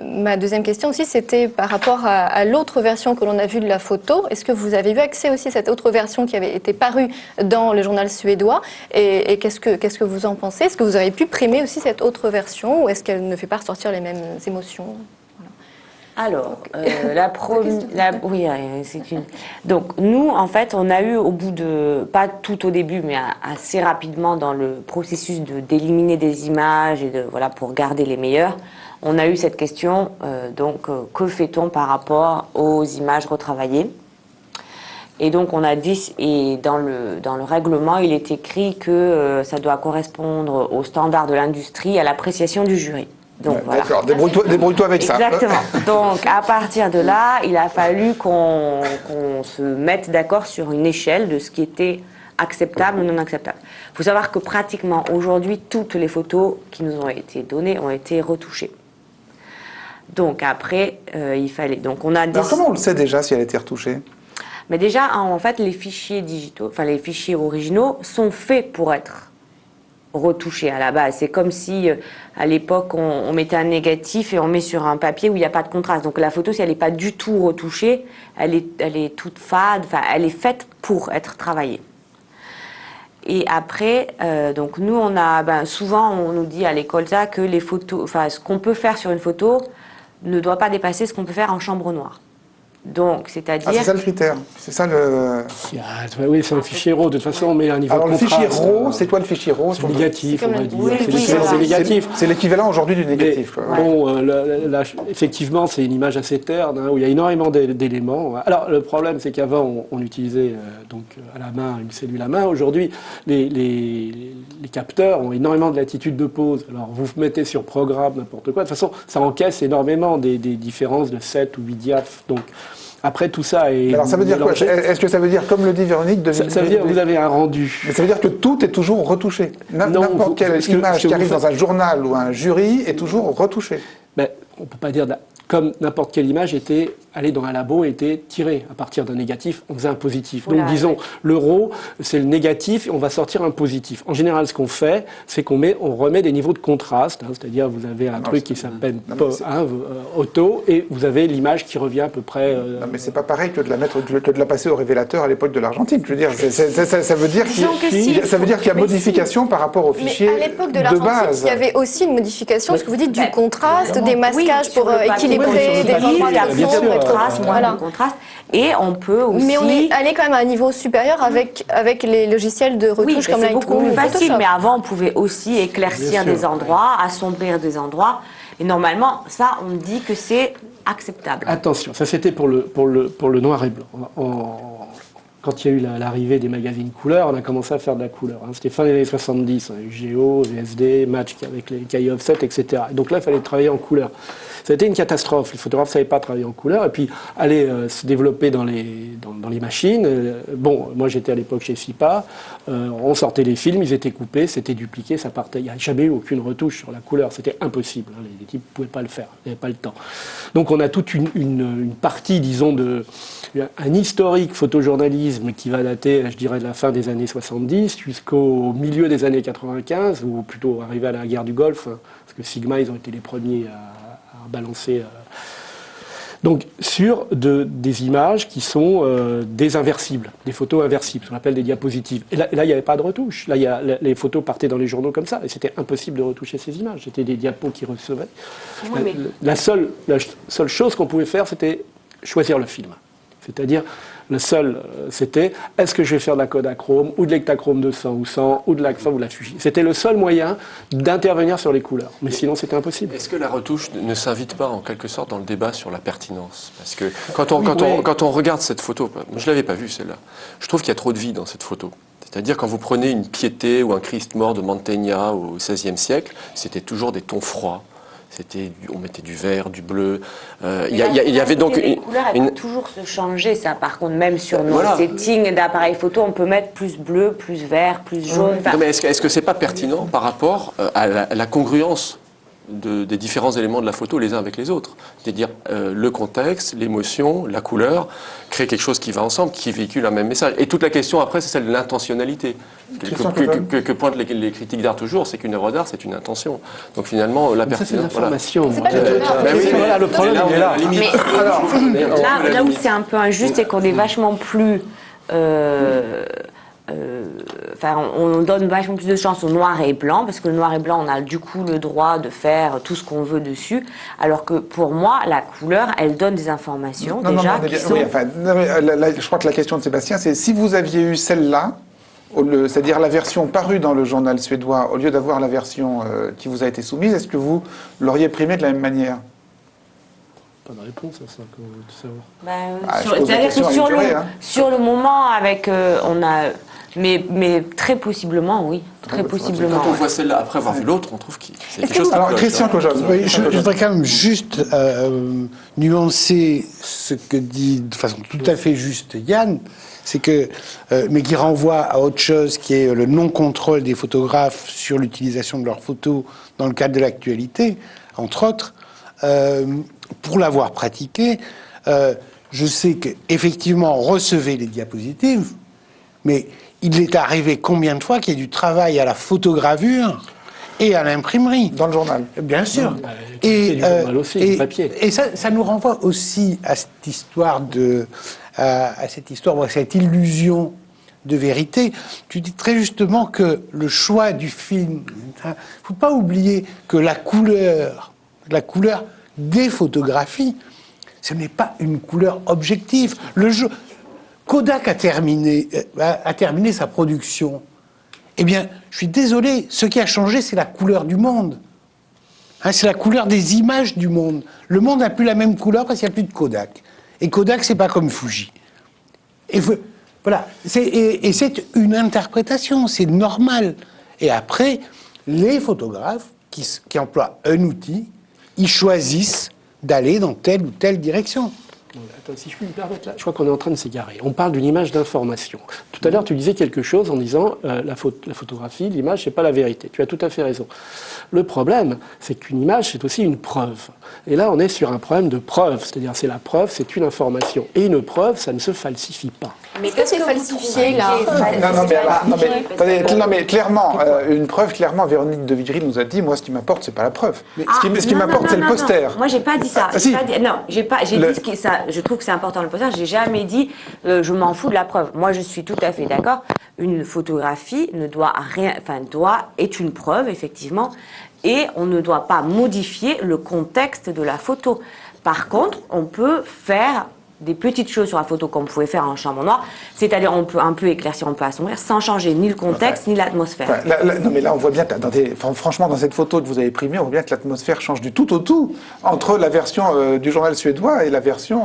ma deuxième question aussi, c'était par rapport à l'autre version que l'on a vue de la photo. Est-ce que vous avez eu accès aussi à cette autre version qui avait été parue dans le journal suédois, et qu'est-ce que vous en pensez? Est-ce que vous avez pu primer aussi cette autre version, ou est-ce qu'elle ne fait pas ressortir les mêmes émotions? Alors, Donc, nous, en fait, on a eu au bout de, pas tout au début, mais assez rapidement dans le processus d'éliminer des images et pour garder les meilleures, on a eu cette question, que fait-on par rapport aux images retravaillées? Et donc on a dit, et dans le règlement, il est écrit que ça doit correspondre aux standards de l'industrie, à l'appréciation du jury. Donc, voilà. D'accord, débrouille-toi avec ça. Exactement. Donc à partir de là, il a fallu qu'on se mette d'accord sur une échelle de ce qui était acceptable ou non acceptable. Il faut savoir que pratiquement aujourd'hui, toutes les photos qui nous ont été données ont été retouchées. Donc après, il fallait... Donc on a Alors comment on le sait déjà si elle a été retouchée? Mais déjà, en fait, les fichiers digitaux, enfin les fichiers originaux sont faits pour être retouchés à la base. C'est comme si, à l'époque, on mettait un négatif et on met sur un papier où il n'y a pas de contraste. Donc la photo, si elle n'est pas du tout retouchée, elle est toute fade, enfin, elle est faite pour être travaillée. Et après, donc nous, on a, souvent, on nous dit à l'école ça que les photos, enfin, ce qu'on peut faire sur une photo ne doit pas dépasser ce qu'on peut faire en chambre noire. Donc, c'est-à-dire... Ah, c'est ça le critère. C'est ça le... Oui, c'est un fichier RAW. De toute façon, on met un niveau Alors, de le contraste. fichier RAW, c'est quoi le fichier RAW? C'est négatif, on va dire. C'est négatif. C'est l'équivalent aujourd'hui du négatif. Quoi. Bon, là, effectivement, c'est une image assez terne, où il y a énormément d'éléments. Alors, le problème, c'est qu'avant, on utilisait à la main, une cellule à main. Aujourd'hui, les capteurs ont énormément de latitude de pose. Alors, vous mettez sur programme n'importe quoi. De toute façon, ça encaisse énormément des différences de 7 ou 8 diaphes. Donc, après, tout ça est... Alors, ça veut dire quoi? Est-ce que ça veut dire, comme le dit Véronique... Ça veut dire que vous avez un rendu. Mais ça veut dire que tout est toujours retouché. N'importe quelle image qui arrive dans un journal ou un jury est toujours retouchée. Ben, on ne peut pas dire... Comme n'importe quelle image était allée dans un labo et était tirée. À partir d'un négatif, on faisait un positif. Donc, disons, le RAW, c'est le négatif et on va sortir un positif. En général, ce qu'on fait, c'est qu'on remet des niveaux de contraste. C'est-à-dire, vous avez un truc qui s'appelle auto et vous avez l'image qui revient à peu près... Non, mais c'est pas pareil que de la passer au révélateur à l'époque de l'Argentine. Je veux dire, ça veut dire qu'il y a modification par rapport au fichier de base. Mais à l'époque de l'Argentine, il y avait aussi une modification, ce que vous dites, du contraste, des masquages pour équilibrer des endroits il y a plus de contraste, moins voilà. de contraste. Et on peut aussi... Mais on est allé quand même à un niveau supérieur avec les logiciels de retouche comme c'est beaucoup plus facile. Photoshop. Mais avant, on pouvait aussi éclaircir des endroits, assombrir des endroits. Et normalement, ça, on dit que c'est acceptable. Attention, ça c'était pour le noir et blanc. Quand il y a eu l'arrivée des magazines couleurs, on a commencé à faire de la couleur. C'était fin des années 70, on a eu Géo, VSD, Match avec les cahiers offset, etc. Et donc là, il fallait travailler en couleur. Ça a été une catastrophe. Les photographes ne savaient pas travailler en couleur. Et puis, aller se développer dans dans les machines. Bon, moi j'étais à l'époque chez SIPA, on sortait les films, ils étaient coupés, c'était dupliqué, ça partait. Il n'y a jamais eu aucune retouche sur la couleur, c'était impossible. Hein, les types ne pouvaient pas le faire, ils n'avaient pas le temps. Donc on a toute une partie, disons, un historique photojournalisme qui va dater, je dirais, de la fin des années 70 jusqu'au milieu des années 95, ou plutôt arrivé à la guerre du Golfe, hein, parce que Sigma, ils ont été les premiers à balancer. Donc, sur des images qui sont des inversibles, des photos inversibles, ce qu'on appelle des diapositives. Et là, il n'y avait pas de retouche. Là, les photos partaient dans les journaux comme ça, et c'était impossible de retoucher ces images. C'était des diapos qui recevaient. Oui, La seule chose qu'on pouvait faire, c'était choisir le film. C'est-à-dire, c'était, est-ce que je vais faire de la Kodachrome, ou de l'Ektachrome 200 ou 100, ou de l'Agfa ou de la Fuji. C'était le seul moyen d'intervenir sur les couleurs. Mais sinon, c'était impossible. Est-ce que la retouche ne s'invite pas en quelque sorte dans le débat sur la pertinence? Parce que quand on regarde cette photo, moi je ne l'avais pas vue celle-là, je trouve qu'il y a trop de vie dans cette photo. C'est-à-dire quand vous prenez une Piété ou un Christ mort de Mantegna au XVIe siècle, c'était toujours des tons froids. On mettait du vert, du bleu. Il y avait donc les couleurs, elles peuvent toujours se changer. Ça, par contre, même sur nos settings d'appareils photo, on peut mettre plus bleu, plus vert, plus jaune. Non, mais est-ce que c'est pas pertinent par rapport à la congruence des différents éléments de la photo les uns avec les autres? C'est-à-dire le contexte, l'émotion, la couleur, créer quelque chose qui va ensemble, qui véhicule un même message. Et toute la question après, c'est celle de l'intentionnalité que pointent les critiques d'art toujours, c'est qu'une œuvre d'art, c'est une intention. Donc finalement, la pertinence... C'est une information. Voilà. Le problème, il est là. Mais là où c'est un peu injuste, c'est qu'on est vachement plus... on donne vachement plus de chance au noir et blanc, parce que le noir et blanc, on a du coup le droit de faire tout ce qu'on veut dessus, alors que pour moi, la couleur, elle donne des informations je crois que la question de Sébastien, c'est si vous aviez eu celle-là, c'est-à-dire la version parue dans le journal suédois, au lieu d'avoir la version qui vous a été soumise, est-ce que vous l'auriez primée de la même manière? Pas de réponse à ça, de c'est-à-dire savoir. que sur le moment, avec, on a... Mais très possiblement, oui. Très possiblement. Quand on voit celle-là, après avoir vu l'autre, on trouve que c'est quelque chose qui Alors, cloche, Christian Cojos. Je voudrais quand même juste nuancer ce que dit de façon tout à fait juste Yann, c'est que, mais qui renvoie à autre chose qui est le non-contrôle des photographes sur l'utilisation de leurs photos dans le cadre de l'actualité, entre autres. Pour l'avoir pratiqué, je sais qu'effectivement, on recevait les diapositives, mais il est arrivé combien de fois qu'il y a du travail à la photogravure et à l'imprimerie? Dans le journal. Bien sûr. Et du journal aussi, du papier. Et ça nous renvoie aussi à cette histoire à cette illusion de vérité. Tu dis très justement que le choix du film, il ne faut pas oublier que la couleur des photographies, ce n'est pas une couleur objective. Kodak a terminé sa production. Eh bien, je suis désolé, ce qui a changé, c'est la couleur du monde. C'est la couleur des images du monde. Le monde n'a plus la même couleur parce qu'il n'y a plus de Kodak. Et Kodak, c'est pas comme Fuji. Et voilà. Et c'est une interprétation, c'est normal. Et après, les photographes qui emploient un outil, ils choisissent d'aller dans telle ou telle direction. Attends, si je puis me permettre, là, je crois qu'on est en train de s'égarer. On parle d'une image d'information. Tout à l'heure, tu disais quelque chose en disant la photographie, l'image, c'est pas la vérité. Tu as tout à fait raison. Le problème, c'est qu'une image, c'est aussi une preuve. Et là, on est sur un problème de preuve. C'est-à-dire, c'est la preuve, c'est une information. Et une preuve, ça ne se falsifie pas. Mais qu'est-ce que c'est falsifié, là? Non, mais clairement, une preuve, clairement, Véronique de Vigry nous a dit, moi, ce qui m'apporte, c'est pas la preuve. Ce qui m'apporte, c'est le poster. Moi, j'ai pas dit ça. Si. J'ai dit ça. Je trouve que c'est important le poster. J'ai jamais dit, je m'en fous de la preuve. Moi, je suis tout à fait d'accord. Une photographie ne doit rien, est une preuve, effectivement, et on ne doit pas modifier le contexte de la photo. Par contre, on peut faire des petites choses sur la photo qu'on pouvait faire en chambre noire, c'est-à-dire on peut un peu éclaircir, on peut assombrir, sans changer ni le contexte ni l'atmosphère. Non, mais là, on voit bien, franchement, dans cette photo que vous avez primée, on voit bien que l'atmosphère change du tout au tout entre la version du journal suédois et la version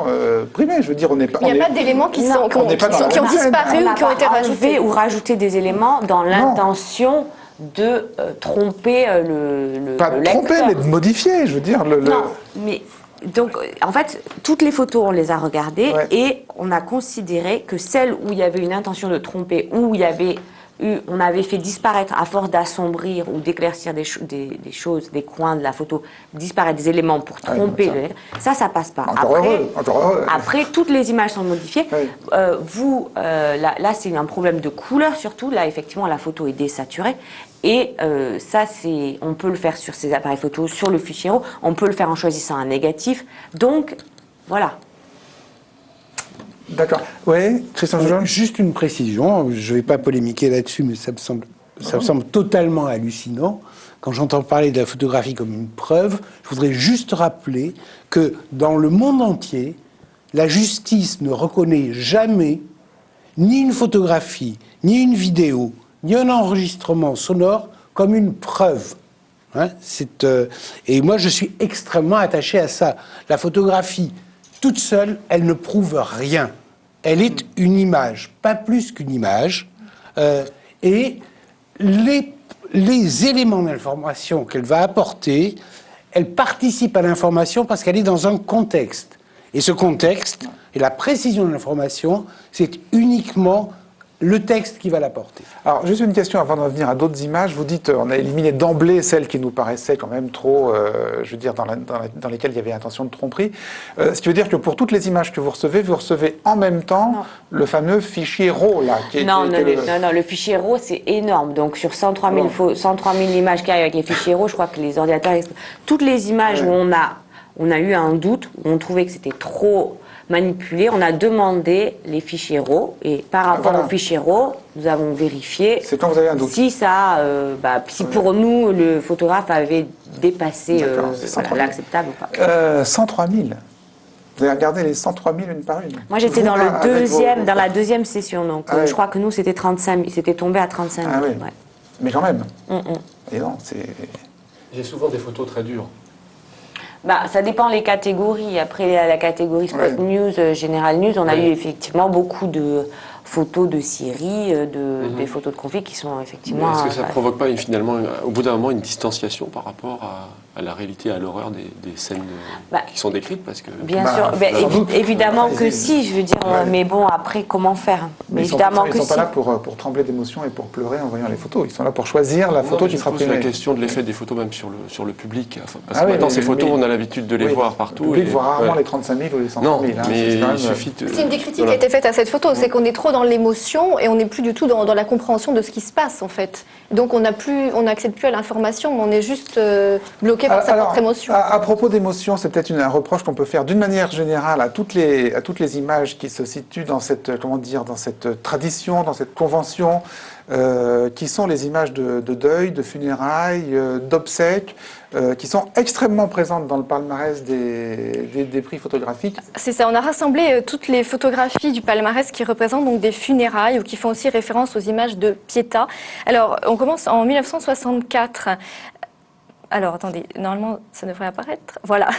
primée. Je veux dire, on n'est pas... Il n'y a pas d'éléments qui ont disparu ou qui ont été rajoutés. Ou rajouter des éléments dans l'intention de tromper le Pas de tromper, mais de modifier, je veux dire. Non, mais Donc, en fait, toutes les photos, on les a regardées Ouais. et on a considéré que celles où il y avait une intention de tromper, où il y avait on avait fait disparaître, à force d'assombrir ou d'éclaircir des choses, des coins de la photo, disparaître des éléments pour tromper, Ouais, ça passe pas. Encore heureux, encore heureux. Après, toutes les images sont modifiées. Oui. Là, c'est un problème de couleur surtout. Là, effectivement, la photo est désaturée. Et ça, on peut le faire sur ces appareils photo, sur le fichier RAW. On peut le faire en choisissant un négatif. Donc, voilà. D'accord. Oui, Christian Joulin. Juste une précision, je ne vais pas polémiquer là-dessus, mais ça me semble totalement hallucinant. Quand j'entends parler de la photographie comme une preuve, je voudrais juste rappeler que dans le monde entier, la justice ne reconnaît jamais ni une photographie, ni une vidéo, ni un enregistrement sonore comme une preuve. Hein, et moi, je suis extrêmement attaché à ça. La photographie, toute seule, elle ne prouve rien. Elle est une image, pas plus qu'une image. Et les éléments d'information qu'elle va apporter, elle participe à l'information parce qu'elle est dans un contexte. Et ce contexte, et la précision de l'information, c'est uniquement le texte qui va l'apporter. Alors, juste une question avant d'en venir à d'autres images. Vous dites, on a éliminé d'emblée celles qui nous paraissaient quand même trop, je veux dire, dans lesquelles il y avait intention de tromperie. Ce qui veut dire que pour toutes les images que vous recevez en même temps le fameux fichier RAW, là. Non, le fichier RAW, c'est énorme. Donc, sur 103 000 images qu'il y a avec les fichiers RAW, je crois que les ordinateurs... Toutes les images où on a eu un doute, où on trouvait que c'était trop manipulé, on a demandé les fichiers RAW et par rapport aux fichiers RAW, nous avons vérifié c'est quand vous avez un doute. si si pour nous le photographe avait dépassé l'acceptable ou pas. 103 000. Vous avez regardé les 103 000 une par une. Moi j'étais dans la deuxième session, donc Ah oui. je crois que nous c'était 35 000, c'était tombé à 35 000. Ah oui. Ouais. Mais quand même. Et non, c'est... J'ai souvent des photos très dures. Ça dépend les catégories. Après, la catégorie Spot News, General News, on a eu effectivement beaucoup de photos de Syrie, des photos de conflits qui sont effectivement... Est-ce que ça ne provoque pas finalement, au bout d'un moment, une distanciation par rapport à la réalité, à l'horreur des scènes qui sont décrites parce que... Bien sûr, évidemment que si, je veux dire, mais bon, après, comment faire? Mais évidemment ils que sont si. pas là pour trembler d'émotion et pour pleurer en voyant les photos. Ils sont là pour choisir la photo qui sera pose la primée. question de l'effet des photos même sur le public. Enfin, parce que maintenant, ces photos, on a l'habitude de les voir partout. Le public voit rarement les 35 000 ou les 100 000. Non, mais il suffit de... C'est une des critiques qui a été faite à cette photo, c'est qu'on est trop dans l'émotion et on n'est plus du tout dans la compréhension de ce qui se passe en fait. Donc on n'accède plus à l'information, mais on est juste bloqué par sa propre émotion. À propos d'émotion, c'est peut-être un reproche qu'on peut faire d'une manière générale à toutes les images qui se situent dans cette tradition, dans cette convention, qui sont les images de deuil, de funérailles, d'obsèques, qui sont extrêmement présentes dans le palmarès des prix photographiques. C'est ça, on a rassemblé toutes les photographies du palmarès qui représentent donc des funérailles ou qui font aussi référence aux images de Pietà. Alors, on commence en 1964. Alors, attendez, normalement, ça devrait apparaître. Voilà.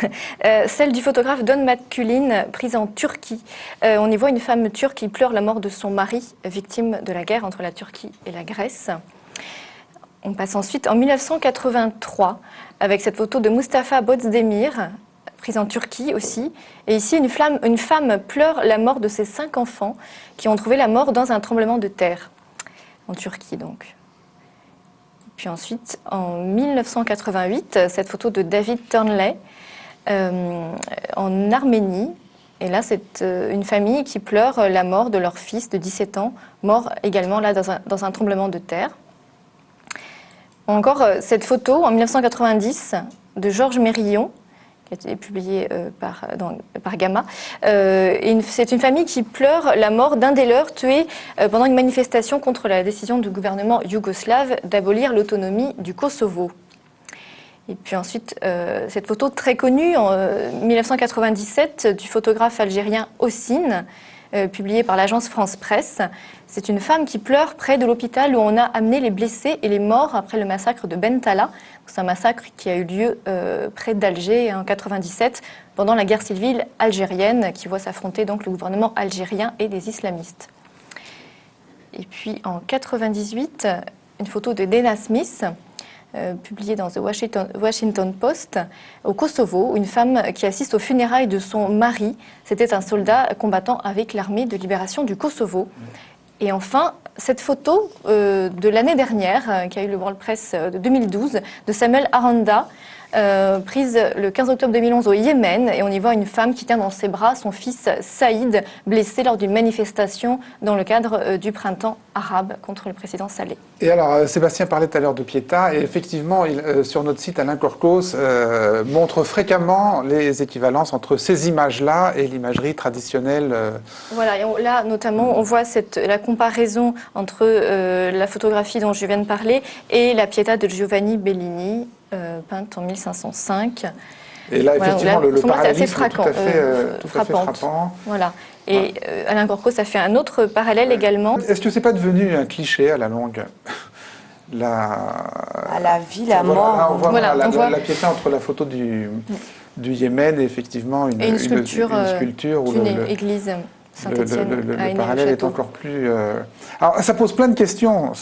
Celle du photographe Don Matkulin, prise en Turquie. On y voit une femme turque qui pleure la mort de son mari, victime de la guerre entre la Turquie et la Grèce. On passe ensuite en 1983, avec cette photo de Mustafa Bozdemir, prise en Turquie aussi. Et ici, une femme pleure la mort de ses 5 enfants qui ont trouvé la mort dans un tremblement de terre, en Turquie donc. Puis ensuite, en 1988, cette photo de David Turnley en Arménie. Et là, c'est une famille qui pleure la mort de leur fils de 17 ans, mort également là dans un tremblement de terre. Encore cette photo en 1990 de Georges Mérillon, qui a été publiée par Gamma. C'est une famille qui pleure la mort d'un des leurs tué pendant une manifestation contre la décision du gouvernement yougoslave d'abolir l'autonomie du Kosovo. Et puis ensuite, cette photo très connue en 1997 du photographe algérien Hossein, publiée par l'agence France Presse. C'est une femme qui pleure près de l'hôpital où on a amené les blessés et les morts après le massacre de Bentala. C'est un massacre qui a eu lieu près d'Alger en 1997 pendant la guerre civile algérienne qui voit s'affronter donc le gouvernement algérien et des islamistes. Et puis en 1998, une photo de Dana Smith. publié dans The Washington Post, au Kosovo, une femme qui assiste aux funérailles de son mari. C'était un soldat combattant avec l'armée de libération du Kosovo. Et enfin, cette photo de l'année dernière, qui a eu le World Press de 2012, de Samuel Aranda, prise le 15 octobre 2011 au Yémen, et on y voit une femme qui tient dans ses bras son fils Saïd, blessé lors d'une manifestation dans le cadre du printemps arabe contre le président Saleh. Et alors, Sébastien parlait tout à l'heure de Pietà, et effectivement, sur notre site, Alain Corcos montre fréquemment les équivalences entre ces images-là et l'imagerie traditionnelle. Voilà, et là, notamment, on voit la comparaison entre la photographie dont je viens de parler et la Pietà de Giovanni Bellini, peinte en 1505. Et là, effectivement, voilà, le parallélisme assez est tout à fait frappant. Voilà. Et Alain Corcos a fait un autre parallèle également. Est-ce que c'est pas devenu un cliché à la longue À la vie, la mort. On voit, Voilà, la on voit Pietà entre la photo du Yémen et effectivement une sculpture où d'une église Saint-Étienne le parallèle est encore plus... Alors, ça pose plein de questions,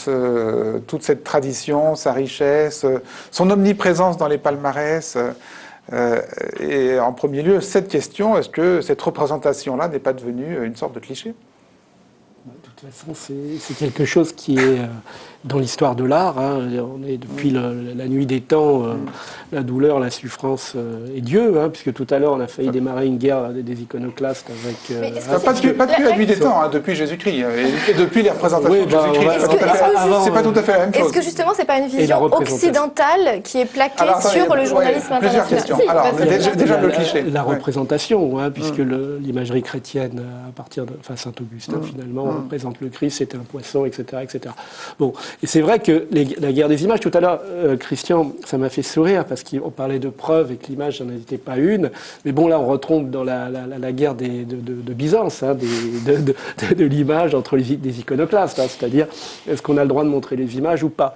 toute cette tradition, sa richesse, son omniprésence dans les palmarès. Et en premier lieu, cette question, est-ce que cette représentation-là n'est pas devenue une sorte de cliché ? De toute façon, c'est quelque chose qui est dans l'histoire de l'art. Hein. On est depuis la nuit des temps, la douleur, la souffrance et Dieu, hein, puisque tout à l'heure on a failli démarrer une guerre des iconoclastes avec. Pas depuis la nuit des temps, hein, depuis Jésus-Christ et depuis les représentations de Jésus-Christ. C'est pas tout à fait la même chose. Est-ce que justement c'est pas une vision occidentale qui est plaquée sur le journalisme international? Plusieurs questions. Alors déjà le cliché. La représentation, hein, puisque l'imagerie chrétienne à partir de Saint-Augustin finalement représente le Christ, c'était un poisson, etc., etc. Bon, et c'est vrai que la guerre des images, tout à l'heure, Christian, ça m'a fait sourire parce qu'on parlait de preuves et que l'image n'en était pas une. Mais bon, là, on retombe dans la guerre de Byzance, hein, de l'image entre des iconoclastes, hein, c'est-à-dire est-ce qu'on a le droit de montrer les images ou pas.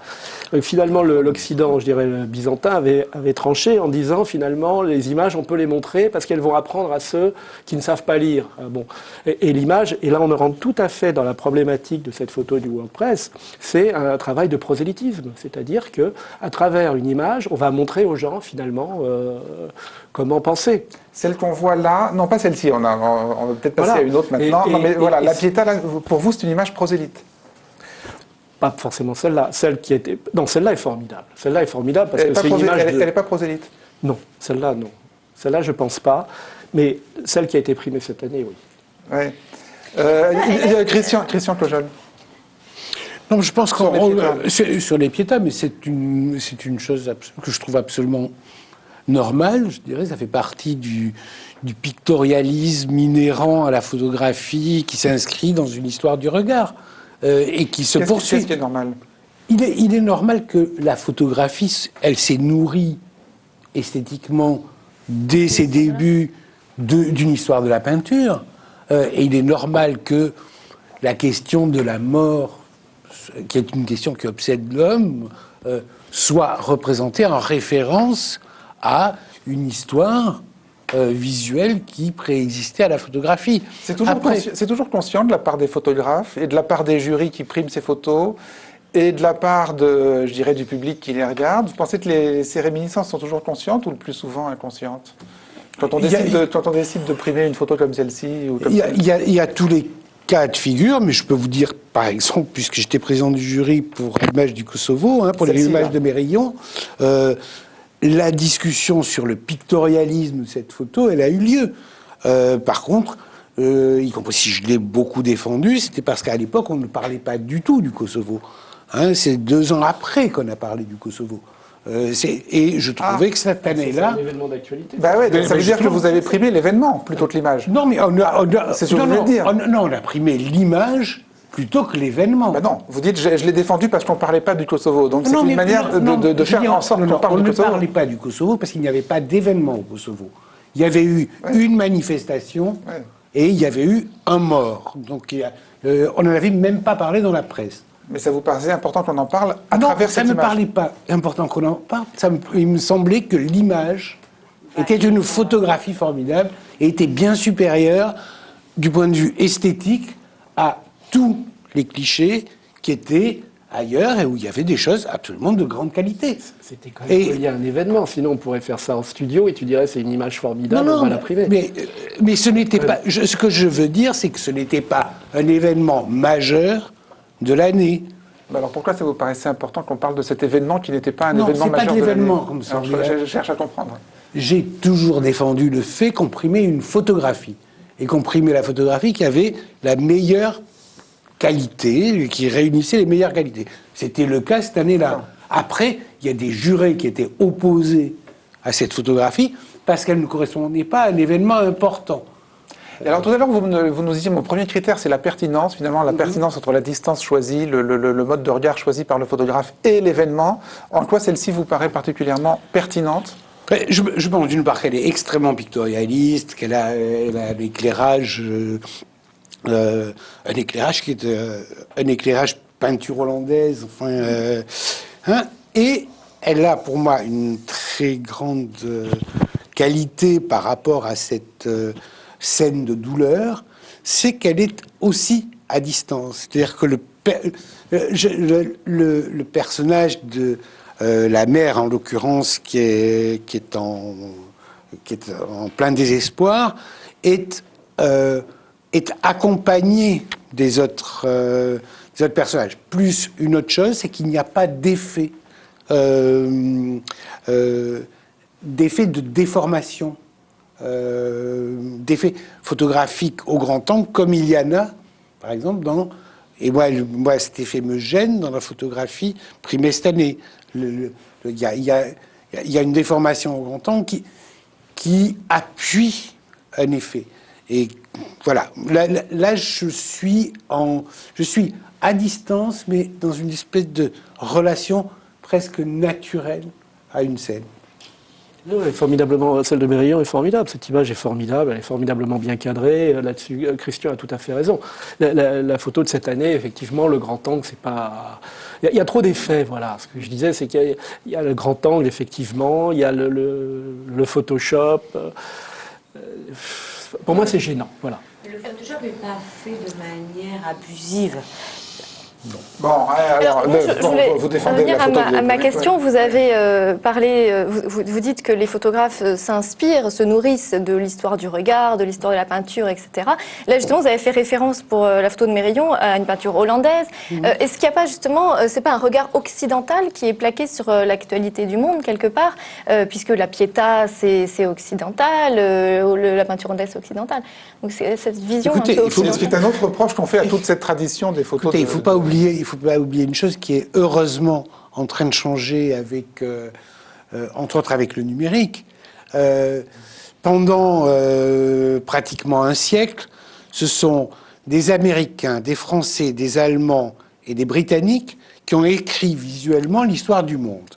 Donc, finalement, l'Occident, je dirais le byzantin, avait tranché en disant finalement les images, on peut les montrer parce qu'elles vont apprendre à ceux qui ne savent pas lire. Bon, et l'image, et là on rentre tout à fait dans la problématique de cette photo du World Press, c'est un travail de prosélytisme, c'est-à-dire que à travers une image, on va montrer aux gens finalement comment penser. Celle qu'on voit là, non pas celle-ci, on va peut-être passer à une autre maintenant. La Pietà, là, pour vous, c'est une image prosélyte. Pas forcément celle-là. Non, celle-là est formidable. Celle-là est formidable parce que c'est une image. Elle n'est pas prosélyte. Non, celle-là, non. Celle-là, je pense pas. Mais celle qui a été primée cette année, oui. Ouais. Christian Clojol. Non, je pense sur les Pietà, mais c'est une chose que je trouve absolument normale, je dirais. Ça fait partie du pictorialisme inhérent à la photographie qui s'inscrit dans une histoire du regard et qui se poursuit. Qu'est-ce qui est normal ? Il est normal que la photographie, elle s'est nourrie esthétiquement dès ses débuts d'une histoire de la peinture. Et il est normal que la question de la mort, qui est une question qui obsède l'homme, soit représentée en référence à une histoire visuelle qui préexistait à la photographie. C'est toujours conscient de la part des photographes et de la part des jurys qui priment ces photos et de la part du public qui les regarde. Vous pensez que ces réminiscences sont toujours conscientes ou le plus souvent inconscientes ? Quand on décide de primer une photo comme celle-ci ou comme il y a tous les cas de figure, mais je peux vous dire, par exemple, puisque j'étais président du jury pour l'image du Kosovo, pour les images de Mérillon, la discussion sur le pictorialisme de cette photo, elle a eu lieu. Par contre, y compris si je l'ai beaucoup défendu, c'était parce qu'à l'époque, on ne parlait pas du tout du Kosovo. C'est 2 ans après qu'on a parlé du Kosovo. Et je trouvais que cette année-là... C'est un événement d'actualité. Ça veut dire que vous avez primé l'événement plutôt que l'image. Non, mais c'est ce que vous voulez dire. On a primé l'image plutôt que l'événement. Non, vous dites je l'ai défendu parce qu'on ne parlait pas du Kosovo. Donc c'est une manière de faire en sorte qu'on parle du Kosovo. On ne parlait pas du Kosovo parce qu'il n'y avait pas d'événement au Kosovo. Il y avait eu une manifestation et il y avait eu un mort. Donc on n'en avait même pas parlé dans la presse. Mais ça vous paraissait important qu'on en parle à travers cette image ? Non, ça ne me parlait pas important qu'on en parle. Il me semblait que l'image était une photographie formidable et était bien supérieure du point de vue esthétique à tous les clichés qui étaient ailleurs et où il y avait des choses absolument de grande qualité. C'était quand même relié à un événement, sinon on pourrait faire ça en studio et tu dirais c'est une image formidable, on va l'imprimer. Mais ce n'était pas. Ce que je veux dire, c'est que ce n'était pas un événement majeur de l'année. Alors pourquoi ça vous paraissait important qu'on parle de cet événement qui n'était pas un événement majeur de l'année? Non, c'est pas de l'événement comme ça. Je cherche à comprendre. J'ai toujours défendu le fait qu'on primait une photographie et qu'on primait la photographie qui avait la meilleure qualité, qui réunissait les meilleures qualités. C'était le cas cette année-là. Après, il y a des jurés qui étaient opposés à cette photographie parce qu'elle ne correspondait pas à un événement important. Et alors tout à l'heure, vous nous disiez, mon premier critère, c'est la pertinence, finalement, la pertinence entre la distance choisie, le mode de regard choisi par le photographe et l'événement. En quoi celle-ci vous paraît particulièrement pertinente ? Je pense d'une part qu'elle est extrêmement pictorialiste, qu'elle a l'éclairage... un éclairage qui est un éclairage peinture hollandaise, et elle a pour moi une très grande qualité par rapport à cette scène de douleur, c'est qu'elle est aussi à distance. C'est-à-dire que le personnage de la mère, en l'occurrence, qui est en plein désespoir, est accompagné des autres personnages. Plus une autre chose, c'est qu'il n'y a pas d'effet de déformation, d'effet photographique au grand angle, comme il y en a, par exemple, et moi, cet effet me gêne dans la photographie primée cette année. Il y a une déformation au grand angle qui appuie un effet. Et voilà, là je suis à distance, mais dans une espèce de relation presque naturelle à une scène. Non, elle est formidablement, celle de Mérillon est formidable. Cette image est formidable, elle est formidablement bien cadrée. Là-dessus, Christian a tout à fait raison. La photo de cette année, effectivement, le grand angle, c'est pas. Il y a trop d'effets, voilà. Ce que je disais, c'est qu'il y a le grand angle, effectivement, il y a le Photoshop. Pour moi, c'est gênant, voilà. Le Photoshop n'est pas fait de manière abusive. Bon, alors, je voulais vous défendez revenir la photo à ma question. Vous avez parlé, vous dites que les photographes s'inspirent, se nourrissent de l'histoire du regard, de l'histoire de la peinture, etc. Là, justement, vous avez fait référence pour la photo de Mérillon à une peinture hollandaise. Est-ce qu'il n'y a pas justement, c'est pas un regard occidental qui est plaqué sur l'actualité du monde quelque part, puisque la Pietà c'est occidental, la peinture hollandaise c'est occidental. Donc c'est cette vision. Écoutez, un peu c'est un autre reproche qu'on fait à toute cette tradition des photos. Écoutez, il ne faut pas oublier une chose qui est heureusement en train de changer avec, entre autres avec le numérique. Pendant pratiquement un siècle, ce sont des Américains, des Français, des Allemands et des Britanniques qui ont écrit visuellement l'histoire du monde.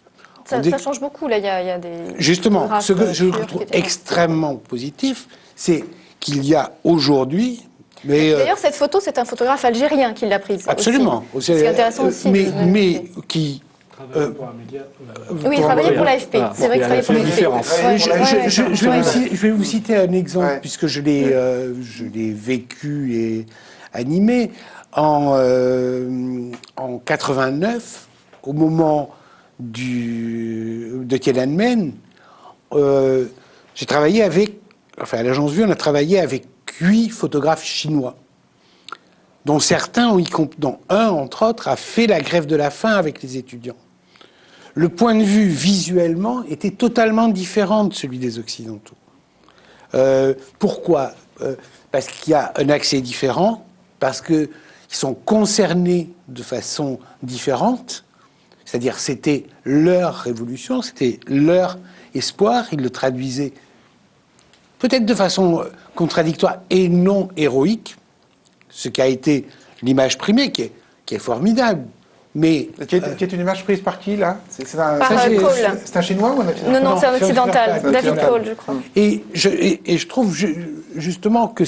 Ça change beaucoup, là, il y a des... Justement, ce que je trouve extrêmement positif, c'est qu'il y a aujourd'hui... D'ailleurs, cette photo, c'est un photographe algérien qui l'a prise. Absolument. C'est intéressant aussi. Mais qui... oui, il travaillait pour l'AFP. C'est vrai qu'il travaillait pour l'AFP. Je vais vous citer un exemple, puisque je l'ai vécu et animé. En 89, au moment de Tiananmen, j'ai travaillé avec... Enfin, à l'Agence Vue, on a travaillé avec 8 photographes chinois, dont certains, dont un, entre autres, a fait la grève de la faim avec les étudiants. Le point de vue visuellement était totalement différent de celui des Occidentaux. Pourquoi ? Parce qu'il y a un accès différent, parce qu'ils sont concernés de façon différente, c'est-à-dire c'était leur révolution, c'était leur espoir, ils le traduisaient peut-être de façon contradictoire et non héroïque, ce qui a été l'image primée, qui est formidable. Mais, qui est une image prise par qui, là? C'est un Chinois ou un Occidental? Non, c'est un Occidental. David Cole, je crois. Et je trouve justement que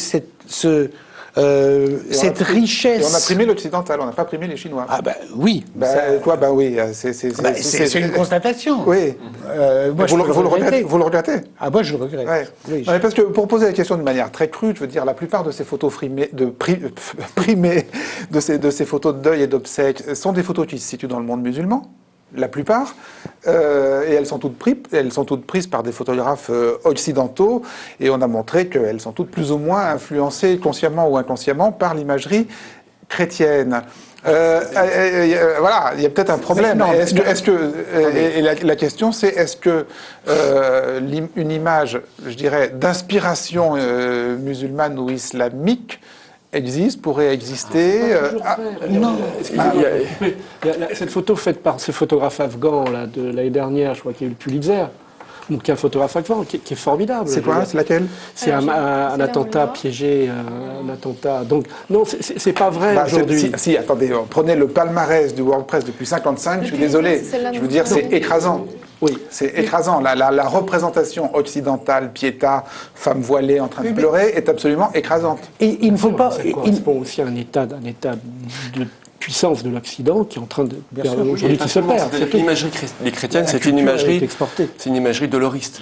cette richesse. Et on a primé l'occidental, on n'a pas primé les Chinois. Ah ben oui. Toi, oui. C'est une constatation. Oui. Moi, Vous le regrettez? Ah, moi, je le regrette. Ouais. Oui, Non, mais parce que pour poser la question de manière très crue, je veux dire, la plupart de ces photos primées de ces photos de deuil et d'obsèques sont des photos qui se situent dans le monde musulman. La plupart, et elles sont toutes prises par des photographes occidentaux, et on a montré qu'elles sont toutes plus ou moins influencées, consciemment ou inconsciemment, par l'imagerie chrétienne. Voilà, il y a peut-être un problème. La question, c'est est-ce que une image, je dirais, d'inspiration musulmane ou islamique pourrait exister. Non. Cette photo faite par ce photographe afghan là, de l'année dernière, je crois qu'il y a eu le Pulitzer, donc un photographe afghan qui est formidable. C'est quoi? C'est laquelle? C'est un attentat piégé, un attentat. Donc non, c'est pas vrai aujourd'hui. Si, attendez, prenez le palmarès du WordPress depuis 55. Je suis désolé. Je veux dire, c'est écrasant. Oui. C'est écrasant. La représentation occidentale, Pietà, femme voilée en train de pleurer, est absolument écrasante. Et il ne faut pas. Ça correspond aussi à un état de puissance de l'Occident qui est en train de aujourd'hui qui se perd. L'imagerie chrétienne, c'est une imagerie doloriste.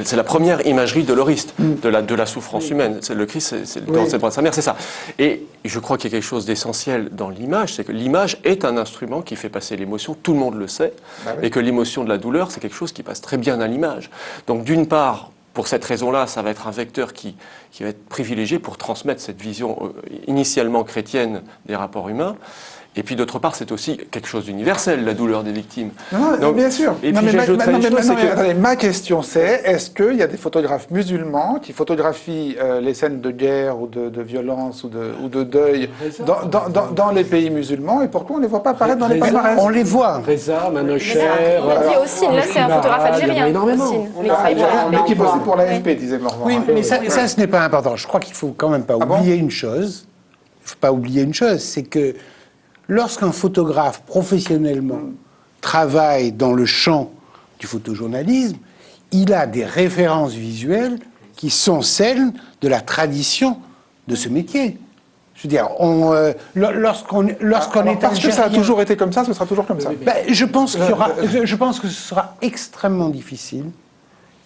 C'est la première imagerie doloriste de la souffrance humaine. C'est le Christ, c'est dans ses bras de sa mère, c'est ça. Et je crois qu'il y a quelque chose d'essentiel dans l'image, c'est que l'image est un instrument qui fait passer l'émotion. Tout le monde le sait, et que l'émotion de la douleur, c'est quelque chose qui passe très bien à l'image. Donc d'une part, pour cette raison-là, ça va être un vecteur qui va être privilégié pour transmettre cette vision initialement chrétienne des rapports humains. Et puis d'autre part, c'est aussi quelque chose d'universel, la douleur des victimes. Non, donc, bien sûr. Et puis ma question c'est, est-ce qu'il y a des photographes musulmans qui photographient les scènes de guerre ou de violence ou de deuil dans les pays musulmans, et pourquoi on ne les voit pas apparaître dans les palmarès? On les voit. Reza, Manocher... On a dit aussi, là c'est un photographe algérien. Énormément. Mais qui bosse pour l'AFP, disait Morvan. Oui, mais ça, ce n'est pas important. Je crois qu'il ne faut quand même pas oublier une chose. Il ne faut pas oublier une chose, c'est que lorsqu'un photographe professionnellement travaille dans le champ du photojournalisme, il a des références visuelles qui sont celles de la tradition de ce métier. Je veux dire, lorsqu'on est parce que ça a toujours été comme ça, ce sera toujours comme ça. Je pense que ce sera extrêmement difficile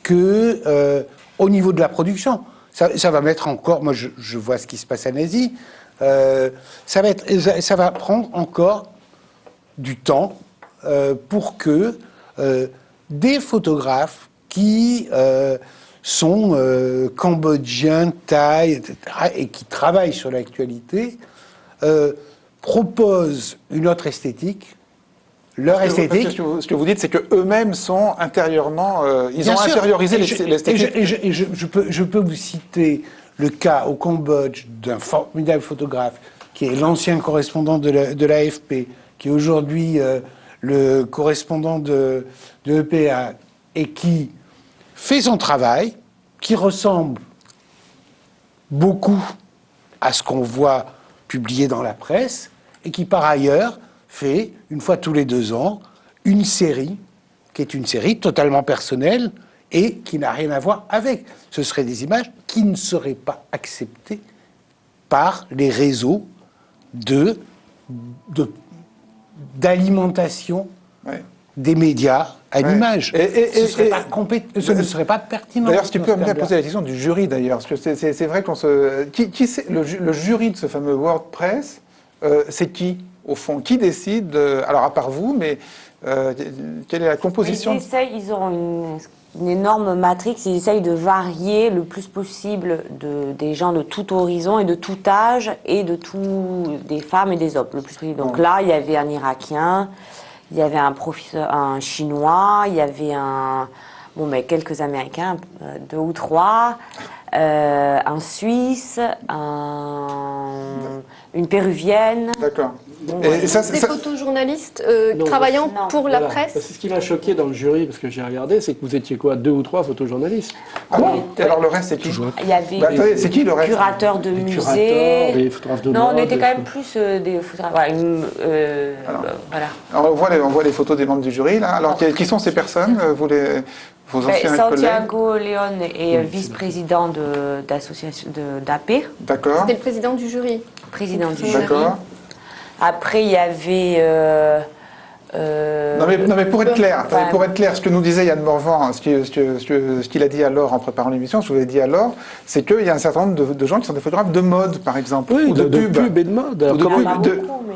que, au niveau de la production, ça va mettre encore. Moi, je vois ce qui se passe en Asie. Ça va prendre encore du temps pour que des photographes qui sont cambodgiens, thaïs, etc., et qui travaillent sur l'actualité, proposent une autre esthétique. Leur esthétique. Ce que vous dites, c'est qu'eux-mêmes sont intérieurement... ils ont intériorisé l'esthétique. Et je peux vous citer le cas au Cambodge d'un formidable photographe qui est l'ancien correspondant de l'AFP, qui est aujourd'hui le correspondant de EPA, et qui fait son travail, qui ressemble beaucoup à ce qu'on voit publié dans la presse, et qui par ailleurs fait, une fois tous les 2 ans, une série, qui est une série totalement personnelle, et qui n'a rien à voir avec. Ce seraient des images qui ne seraient pas acceptées par les réseaux d'alimentation des médias à l'image. Ce ne serait pas pertinent. D'ailleurs, ce qui peut amener à poser la question du jury, d'ailleurs. Parce que c'est vrai qu'on se... le jury de ce fameux WordPress, c'est qui, au fond? Qui décide alors, à part vous, mais quelle est la composition? Ils auront une énorme matrix, ils essayent de varier le plus possible des gens de tout horizon et de tout âge, et des femmes et des hommes, le plus possible. Donc là, il y avait un Irakien, il y avait un Chinois, il y avait quelques Américains, 2 ou 3, un Suisse, une Péruvienne. D'accord. Et ça, Des photojournalistes Non, travaillant non. pour la Voilà. presse. C'est ce qui m'a choqué dans le jury, parce que j'ai regardé, c'est que vous étiez quoi, 2 ou 3 photojournalistes? Ah bon? Et alors le reste, c'est qui? Il y avait Bah, attendez, c'est qui le des reste? curateurs de Des musées. curateurs, des photographes de Non, on mode, était des quand même plus des photographes. Voilà. Voilà. Alors, on voit les photos des membres du jury, là. Alors, qui sont ces personnes, vos anciens collègues? Santiago León est vice-président d'association d'AP, D'accord, C'était le président du jury. président du jury. d'accord. Après, il y avait... Non mais pour être clair, enfin, ce que nous disait Yann Morvan, ce qu'il a dit alors en préparant l'émission, ce que je vous ai dit alors, c'est qu'il y a un certain nombre de gens qui sont des photographes de mode, par exemple, Oui, ou de pub. et de mode. Alors, Ou de comment- pub. pas de- beaucoup, mais...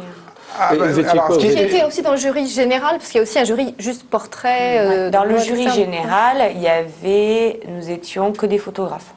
Ah, Et vous étiez quoi, ce qui vous Qui est- était aussi dans le jury général, parce qu'il y a aussi un jury juste portrait. Dans le mode, jury ça. général, nous étions que des photographes.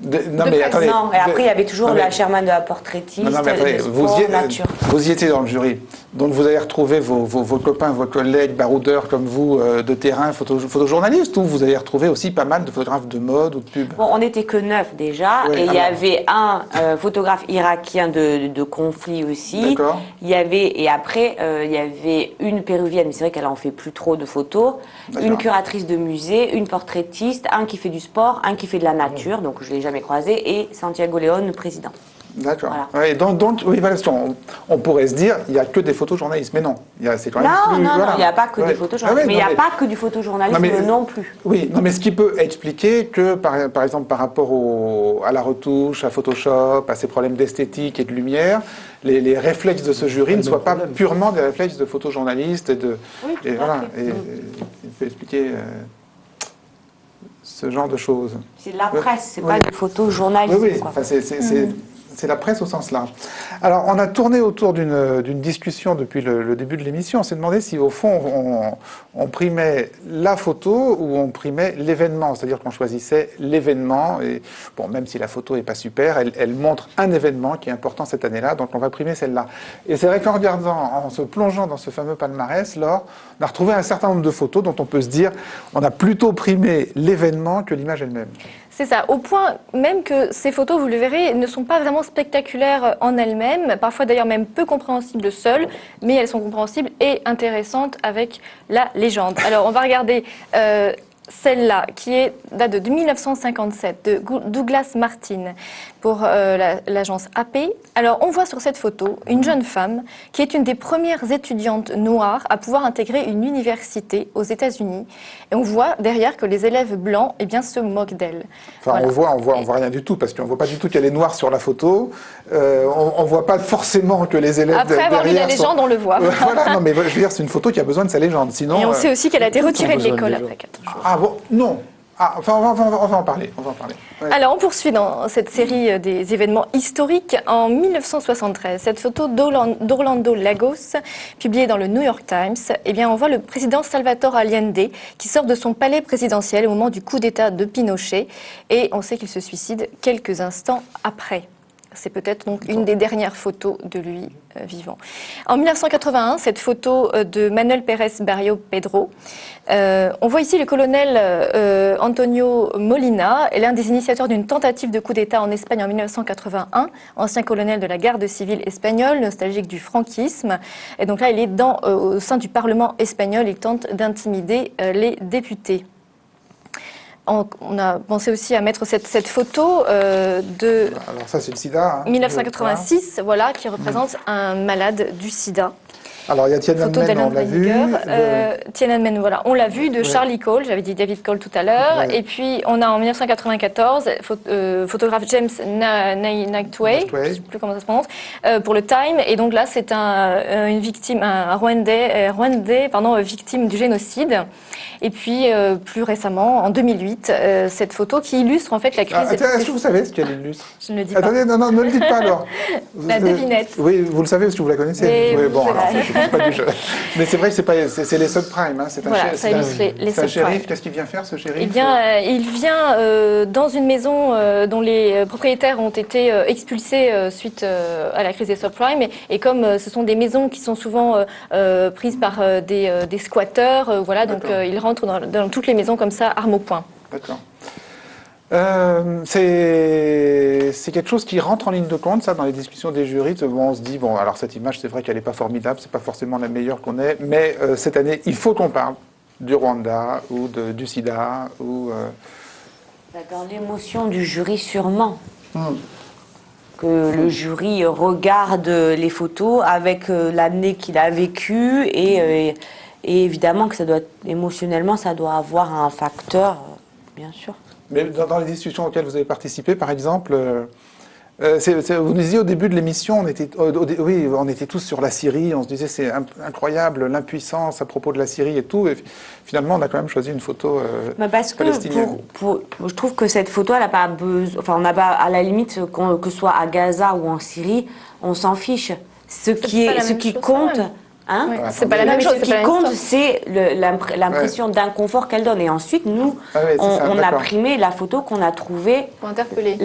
non de mais presse, attendez. Non, et après, il y avait toujours Non, mais- la Sherman de la portraitiste, Non, mais attendez, le sport, nature. vous y étiez dans le jury, donc vous allez retrouver vos copains, vos collègues baroudeurs comme vous de terrain, photojournalistes, ou vous allez retrouver aussi pas mal de photographes de mode ou de pub. Bon, on n'était que 9 déjà, Ouais, et il y alors. avait un photographe irakien de conflit aussi. D'accord. Et après, il y avait une péruvienne, mais c'est vrai qu'elle en fait plus trop de photos, D'accord. une curatrice de musée, une portraitiste, un qui fait du sport, un qui fait de la nature, donc je ne l'ai jamais croisé, et Santiago León, le président. D'accord. Voilà. Ouais, donc, oui, voilà, on pourrait se dire, il n'y a que des photojournalistes, mais non. C'est quand même Non, plus, non, voilà. non, il n'y a pas que Ouais. des photojournalistes, Ah ouais, mais il non, n'y a pas que du photojournalisme Non, mais- non plus. Oui, non, mais ce qui peut expliquer que, par exemple, par rapport à la retouche, à Photoshop, à ces problèmes d'esthétique et de lumière, les réflexes de ce jury ne soient pas purement des réflexes de photojournalistes Oui, tout et à voilà. fait. Et il peut expliquer ce genre de choses. C'est de la Ouais. presse, c'est Oui. pas du photojournalisme. Oui, oui, quoi. enfin, c'est la presse au sens large. Alors, on a tourné autour d'une discussion depuis le début de l'émission. On s'est demandé si, au fond, on primait la photo ou on primait l'événement. C'est-à-dire qu'on choisissait l'événement. Et bon, même si la photo n'est pas super, elle montre un événement qui est important cette année-là. Donc, on va primer celle-là. Et c'est vrai qu'en regardant, en se plongeant dans ce fameux palmarès, Laure, on a retrouvé un certain nombre de photos dont on peut se dire on a plutôt primé l'événement que l'image elle-même. C'est ça, au point même que ces photos, vous le verrez, ne sont pas vraiment spectaculaires en elles-mêmes, parfois d'ailleurs même peu compréhensibles seules, mais elles sont compréhensibles et intéressantes avec la légende. Alors on va regarder celle-là, qui date de 1957, de Douglas Martin, pour l'agence AP. Alors, on voit sur cette photo une jeune femme qui est une des premières étudiantes noires à pouvoir intégrer une université aux États-Unis. Et on voit derrière que les élèves blancs eh bien, se moquent d'elle. Enfin, Voilà. on voit rien du tout, parce qu'on voit pas du tout qu'elle est noire sur la photo. On voit pas forcément que les élèves Après avoir lu la derrière sont- légende, on le voit. Voilà, non, mais je veux dire, c'est une photo qui a besoin de sa légende. Sinon, Et on sait aussi qu'elle a été tout retirée ont de besoin de l'école légende. après 4 jours. ah bon, non. Ah, enfin, on va en parler. Ouais. Alors, on poursuit dans cette série des événements historiques. En 1973, cette photo d'Orlando Lagos, publiée dans le New York Times, eh bien, on voit le président Salvador Allende qui sort de son palais présidentiel au moment du coup d'État de Pinochet. Et on sait qu'il se suicide quelques instants après. C'est peut-être donc une des dernières photos de lui vivant. En 1981, cette photo de Manuel Pérez Barrio Pedro. On voit ici le colonel Antonio Molina, l'un des initiateurs d'une tentative de coup d'État en Espagne en 1981, ancien colonel de la garde civile espagnole, nostalgique du franquisme. Et donc là, il est au sein du Parlement espagnol, il tente d'intimider les députés. On a pensé aussi à mettre cette photo de Alors ça, c'est le sida. Hein, 1986, voilà, qui représente un malade du sida. Alors, il y a Photo Tiananmen, d'Alan on l'a vu. Tiananmen, voilà, on l'a vu, de Charlie Cole, j'avais dit David Cole tout à l'heure. Ouais. Et puis, on a en 1994, photographe James Nightway, je ne sais plus comment ça se prononce, pour le Time. Et donc là, c'est une victime, un Rwandais, victime du génocide. Et puis, plus récemment, en 2008, cette photo qui illustre en fait la crise... Est-ce que vous savez ce qu'elle illustre? Je ne le dis pas. Attendez, non, ne le dites pas alors. La devinette. Oui, vous le savez parce que vous la connaissez. Mais Oui, bon, voilà. alors, c'est pas du jeu. Mais c'est vrai que c'est les subprimes. Hein. C'est un, Voilà, ça illustre les c'est un subprimes. shérif. Qu'est-ce qu'il vient faire, ce shérif? Eh bien, il vient dans une maison dont les propriétaires ont été expulsés suite à la crise des subprimes. Et comme ce sont des maisons qui sont souvent prises par des squatteurs, voilà, donc il rentre dans toutes les maisons comme ça, armes au poing. D'accord. C'est quelque chose qui rentre en ligne de compte, ça, dans les discussions des jurys. Bon, on se dit, bon, alors cette image, c'est vrai qu'elle n'est pas formidable, c'est pas forcément la meilleure qu'on ait, mais cette année, il faut qu'on parle du Rwanda ou du sida ou... Dans l'émotion du jury, sûrement. Que le jury regarde les photos avec l'année qu'il a vécue et évidemment que ça doit, émotionnellement, ça doit avoir un facteur, bien sûr. Mais dans les discussions auxquelles vous avez participé, par exemple, vous nous disiez au début de l'émission, on était tous sur la Syrie, on se disait c'est incroyable l'impuissance à propos de la Syrie et tout, et finalement on a quand même choisi une photo parce que palestinienne. je trouve que cette photo, elle n'a pas besoin, enfin on n'a pas, à la limite, que ce soit à Gaza ou en Syrie, on s'en fiche. Ce qui compte... Hein oui. C'est pas la même chose. Ce qui compte, c'est l'impression d'inconfort qu'elle donne. Et ensuite, nous, on a primé la photo qu'on a trouvée. Pour interpeller.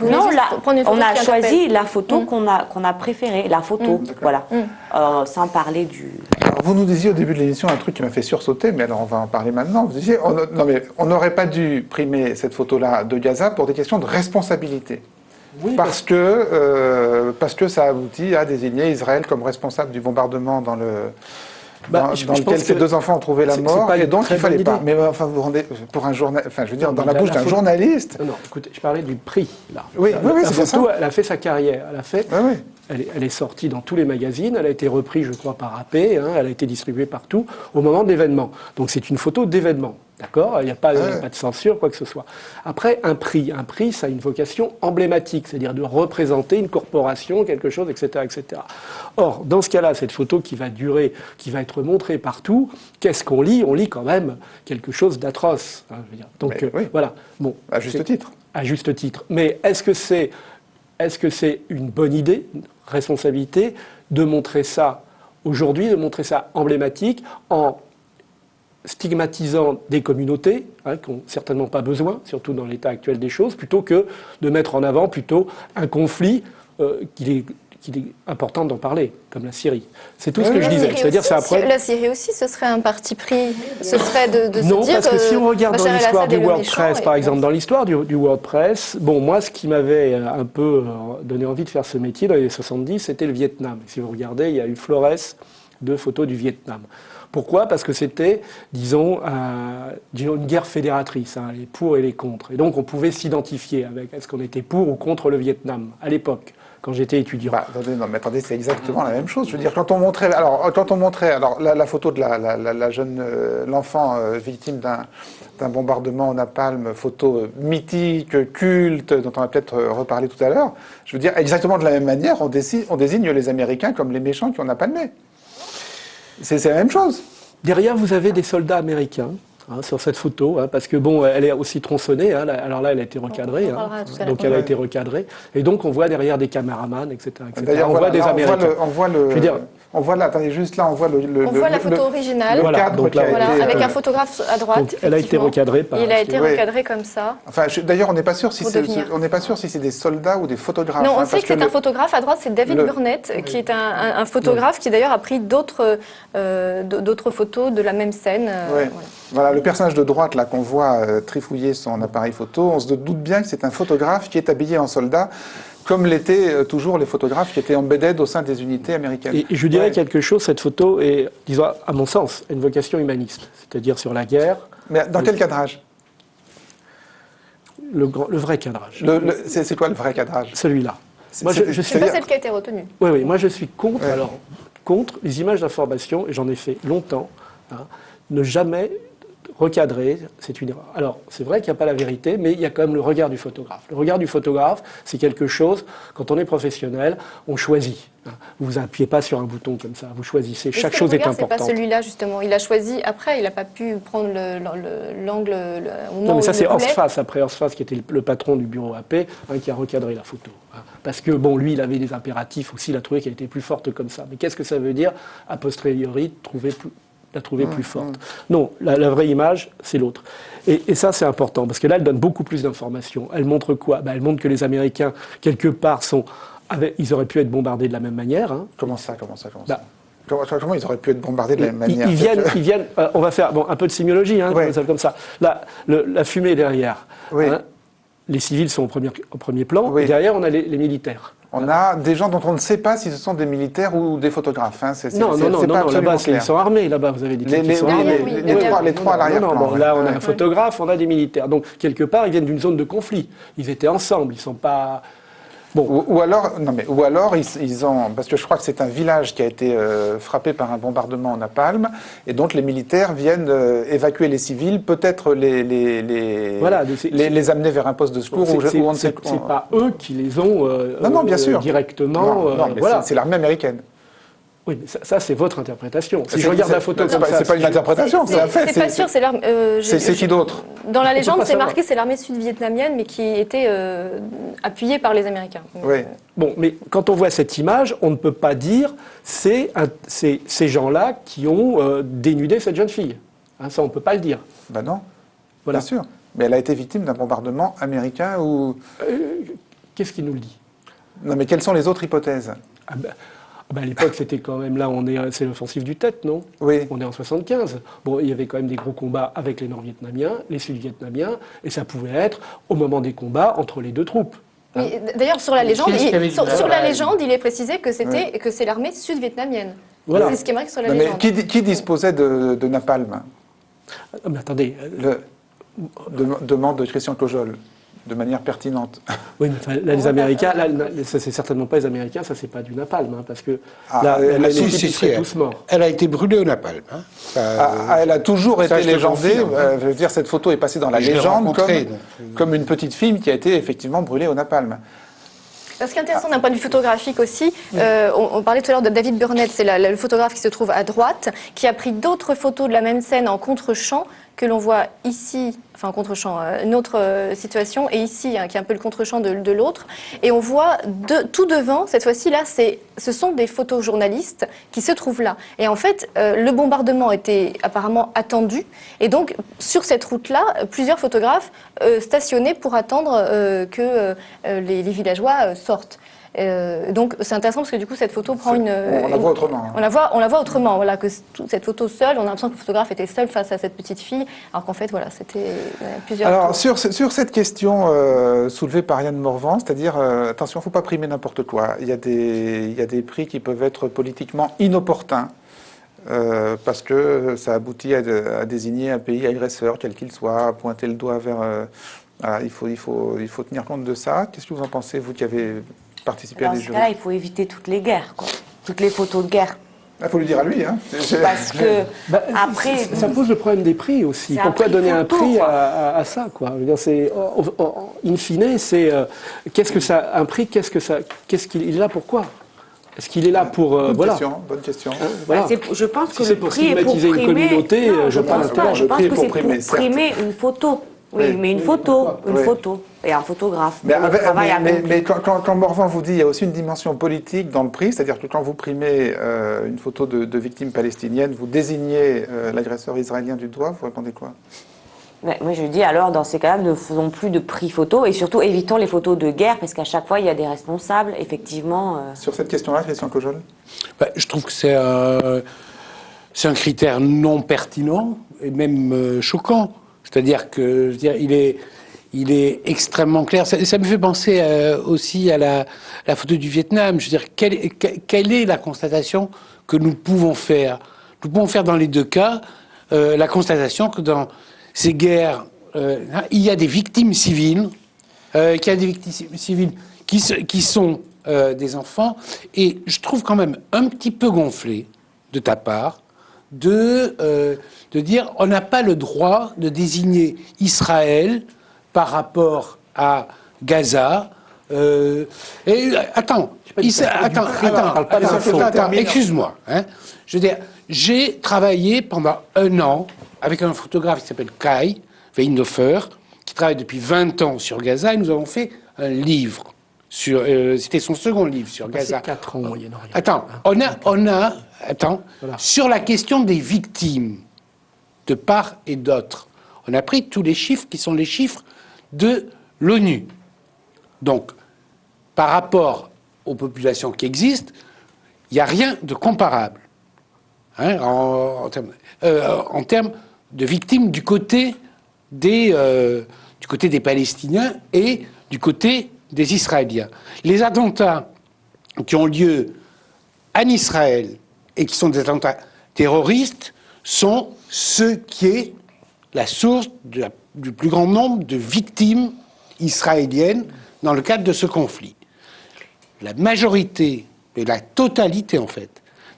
On a choisi la photo qu'on a préférée, la photo. Voilà. Sans parler du. Alors, vous nous disiez au début de l'émission un truc qui m'a fait sursauter, mais alors on va en parler maintenant. Vous disiez, on n'aurait pas dû primer cette photo-là de Gaza pour des questions de responsabilité. Oui, parce que ça aboutit à désigner Israël comme responsable du bombardement dans lequel ces deux enfants ont trouvé la mort, et donc il ne fallait pas. Mais enfin, vous vous rendez pour un journal, enfin, je veux dire, dans la bouche d'un journaliste. Non, écoutez, je parlais du prix là. Oui, c'est ça. Elle a fait sa carrière. Elle est sortie dans tous les magazines. Elle a été reprise, je crois, par AP. Elle a été distribuée partout au moment de l'événement. Donc c'est une photo d'événement. D'accord ? Il n'y a pas de censure, quoi que ce soit. Après, un prix, ça a une vocation emblématique, c'est-à-dire de représenter une corporation, quelque chose, etc., etc. Or, dans ce cas-là, cette photo qui va durer, qui va être montrée partout, qu'est-ce qu'on lit ? On lit quand même quelque chose d'atroce. Hein, je veux dire. Donc, voilà. Bon, à juste titre. À juste titre. Mais est-ce que c'est une bonne idée, une responsabilité, de montrer ça aujourd'hui, de montrer ça emblématique en stigmatisant des communautés qui n'ont certainement pas besoin, surtout dans l'état actuel des choses, plutôt que de mettre en avant plutôt un conflit qu'il est important d'en parler, comme la Syrie. C'est tout ce que je disais. C'est-à-dire, c'est après. La Syrie aussi, ce serait un parti pris. Ce serait de se dire. Non, parce que si on regarde dans l'histoire du WordPress, par exemple, dans l'histoire du WordPress, bon, moi, ce qui m'avait un peu donné envie de faire ce métier dans les années 70, c'était le Vietnam. Si vous regardez, il y a eu Flores de photos du Vietnam. Pourquoi ? Parce que c'était, disons, une guerre fédératrice, les pour et les contre. Et donc, on pouvait s'identifier avec est-ce qu'on était pour ou contre le Vietnam, à l'époque, quand j'étais étudiant. Attendez, c'est exactement la même chose. Je veux dire, quand on montrait la photo de la jeune, l'enfant victime d'un bombardement au napalm, photo mythique, culte, dont on va peut-être reparler tout à l'heure, je veux dire, exactement de la même manière, on désigne les Américains comme les méchants qui ont napalmé. C'est la même chose. Derrière, vous avez des soldats américains sur cette photo, parce que bon, elle est aussi tronçonnée. Alors là, elle a été recadrée, donc elle a été recadrée. Et donc, on voit derrière des caméramans, etc. D'ailleurs, on voit des Américains. On voit là, attendez, juste là, on voit la photo originale. Le cadre avec un photographe à droite. Donc, elle a été recadrée par. Il a été recadré comme ça. Enfin, d'ailleurs, on n'est pas sûr si c'est des soldats ou des photographes. Non, on sait que c'est un photographe. À droite, c'est David Burnett, qui est un photographe qui d'ailleurs a pris d'autres photos de la même scène. Voilà, le personnage de droite là qu'on voit trifouiller son appareil photo, on se doute bien que c'est un photographe qui est habillé en soldat, comme l'étaient toujours les photographes qui étaient embedded au sein des unités américaines. Et je dirais quelque chose, cette photo est, disons, à mon sens, une vocation humaniste, c'est-à-dire sur la guerre. Mais dans quel cadrage ? Le vrai cadrage. C'est quoi le vrai cadrage ? Celui-là. C'est pas celle qui a été retenue. Oui, moi je suis contre, contre les images d'information, et j'en ai fait longtemps, ne jamais recadrer, c'est une erreur. Alors, c'est vrai qu'il n'y a pas la vérité, mais il y a quand même le regard du photographe. Le regard du photographe, c'est quelque chose, quand on est professionnel, on choisit. Vous n'appuyez pas sur un bouton comme ça, vous choisissez, chaque chose est importante. C'est pas celui-là, justement. Il a choisi, après, il n'a pas pu prendre l'angle... Non, mais ça, c'est Horst Fass, après Horst Fass, qui était le patron du bureau AP, qui a recadré la photo. Parce que, bon, lui, il avait des impératifs aussi, il a trouvé qu'elle était plus forte comme ça. Mais qu'est-ce que ça veut dire, a posteriori, la trouver plus forte. Non, la vraie image, c'est l'autre. Et ça, c'est important, parce que là, elle donne beaucoup plus d'informations. Elle montre quoi ? Elle montre que les Américains, quelque part, ils auraient pu être bombardés de la même manière. Comment ça Comment ils auraient pu être bombardés de la même manière ? Ils viennent on va faire un peu de sémiologie, comme ça. Là, la fumée derrière. Oui. les civils sont au premier plan, Oui. et derrière, on a les militaires. On a des gens dont on ne sait pas si ce sont des militaires ou des photographes. Hein. Non, pas absolument là-bas, clair. ils sont armés, là-bas, vous avez dit qu'ils sont armés. oui, les trois, les trois à l'arrière-plan. Bon, là, on a ouais. un photographe, on a des militaires. Donc, quelque part, ils viennent d'une zone de conflit. Ils étaient ensemble, ils sont pas... Bon, Ou alors, non mais, ou alors ils ont, parce que je crois que c'est un village qui a été frappé par un bombardement en napalm, et donc les militaires viennent évacuer les civils, peut-être Voilà, les amener vers un poste de secours ou on ne sait quoi. c'est pas eux qui les ont Non, bien sûr. directement. Non, mais voilà. c'est l'armée américaine. Oui, mais ça c'est votre interprétation. Si C'est- je regarde c'est- la photo c'est comme ça, c'est pas une interprétation, c'est un fait. C'est pas sûr, c'est l'armée. C'est qui d'autre? Dans la légende, pas c'est savoir. marqué, c'est l'armée sud-vietnamienne, mais qui était appuyée par les Américains. Donc, Oui. Bon, mais quand on voit cette image, on ne peut pas dire c'est ces gens-là qui ont dénudé cette jeune fille. Hein, ça, on ne peut pas le dire. Ben non, Voilà. bien sûr. Mais elle a été victime d'un bombardement américain ou... Qu'est-ce qui nous le dit? Non, mais quelles sont les autres hypothèses? À l'époque, c'était quand même là, c'est l'offensive du Tet, non? Oui. On est en 75. Bon, il y avait quand même des gros combats avec les Nord-Vietnamiens, les Sud-Vietnamiens, et ça pouvait être au moment des combats entre les deux troupes. oui, d'ailleurs, sur la légende, Qu'est-ce qu'il y avait du sur la mal légende, il est précisé que c'est l'armée sud-vietnamienne. Voilà. C'est ce qui est marqué sur la Non, mais légende. qui disposait de napalm? Ah, mais attendez, Demande de Christian Cojol, de manière pertinente. oui, mais enfin, là, les Américains, là, ça c'est certainement pas les Américains, ça c'est pas du napalm, hein, parce que Ah, là, les si, types, si, ils seraient si, tous morts. Elle a été brûlée au napalm. Hein. Elle a toujours ça, été je te légendée. confirme. Je veux dire, cette photo est passée dans la Je l'ai légende rencontrée, comme, donc. comme une petite fille qui a été effectivement brûlée au napalm. Ce qui est intéressant d'un point de vue photographique aussi, on parlait tout à l'heure de David Burnett, c'est le photographe qui se trouve à droite, qui a pris d'autres photos de la même scène en contre-champ que l'on voit ici, enfin en contre-champ, une autre situation, et ici, qui est un peu le contre-champ de l'autre. Et on voit tout devant, cette fois-ci, là, ce sont des photojournalistes qui se trouvent là. Et en fait, le bombardement était apparemment attendu. Et donc, sur cette route-là, plusieurs photographes stationnaient pour attendre que les villageois sortent. Donc c'est intéressant parce que du coup cette photo prend On la voit autrement. hein. on la voit autrement, voilà, que cette photo seule, on a l'impression que le photographe était seul face à cette petite fille, alors qu'en fait, voilà, c'était plusieurs... Alors, sur cette question soulevée par Yann Morvan, c'est-à-dire, attention, il ne faut pas primer n'importe quoi. Il y a des prix qui peuvent être politiquement inopportuns, parce que ça aboutit à désigner un pays agresseur, quel qu'il soit, à pointer le doigt vers... voilà, il faut tenir compte de ça. Qu'est-ce que vous en pensez, vous qui avez participé Dans à des ce jurys? cas-là, il faut éviter toutes les guerres, quoi. Toutes les photos de guerre. Il faut le dire à lui. Hein. Parce que, Bah, après... ça pose le problème des prix aussi. C'est un Pourquoi prix donner un photo, prix quoi. à ça, quoi? Je veux dire, in fine, c'est qu'est-ce que ça, un prix, qu'est-ce qu'il est là pourquoi? Est-ce qu'il est là pour Bonne question. Hein, voilà. Je pense Si que c'est le pour prix est pour stigmatiser une primer... communauté, Non, je je parle pense pas. pas. Je Le pense prix est que pour c'est primer, pour primer une photo. Oui, Oui. mais une photo, Oui. et un photographe. Mais, Le travail accompli. mais quand Morvan vous dit, il y a aussi une dimension politique dans le prix, c'est-à-dire que quand vous primez une photo de victime palestinienne, vous désignez l'agresseur israélien du doigt, vous répondez quoi? Ouais, moi, je dis alors, dans ces cas-là, ne faisons plus de prix photo et surtout évitons les photos de guerre parce qu'à chaque fois, il y a des responsables, effectivement. Sur cette question-là, Christian Cojol? Je trouve que c'est un critère non pertinent et même choquant. C'est-à-dire que, je veux dire, il est extrêmement clair. Ça me fait penser aussi à la photo du Vietnam. Je veux dire, quelle est la constatation que nous pouvons faire? Nous pouvons faire dans les deux cas la constatation que dans ces guerres, il y a des victimes civiles, qui sont des enfants. Et je trouve quand même un petit peu gonflé de ta part de dire on n'a pas le droit de désigner Israël par rapport à Gaza. Attends, excuse-moi. Hein. Je veux dire, j'ai travaillé pendant 1 an avec un photographe qui s'appelle Kai Weinhofer, qui travaille depuis 20 ans sur Gaza, et nous avons fait un livre. C'était son second livre sur Gaza. C'est 4 ans au Moyen-Orient. Attends, Voilà. Sur la question des victimes, de part et d'autre, on a pris tous les chiffres qui sont les chiffres de l'ONU. Donc, par rapport aux populations qui existent, il n'y a rien de comparable hein, en termes de victimes du côté des du côté des Palestiniens et du côté des Israéliens. Les attentats qui ont lieu en Israël et qui sont des attentats terroristes sont ce qui est la source du plus grand nombre de victimes israéliennes dans le cadre de ce conflit. La majorité, et la totalité en fait,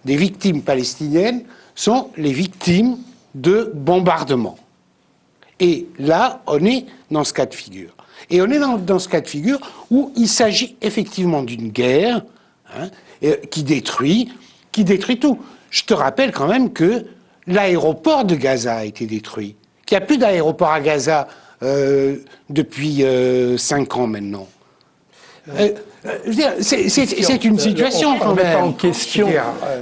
des victimes palestiniennes sont les victimes de bombardements. Et là, on est dans ce cas de figure. Et on est dans ce cas de figure où il s'agit effectivement d'une guerre qui détruit tout. Je te rappelle quand même que l'aéroport de Gaza a été détruit, qu'il n'y a plus d'aéroport à Gaza depuis 5 ans maintenant. C'est une situation quand même. En question,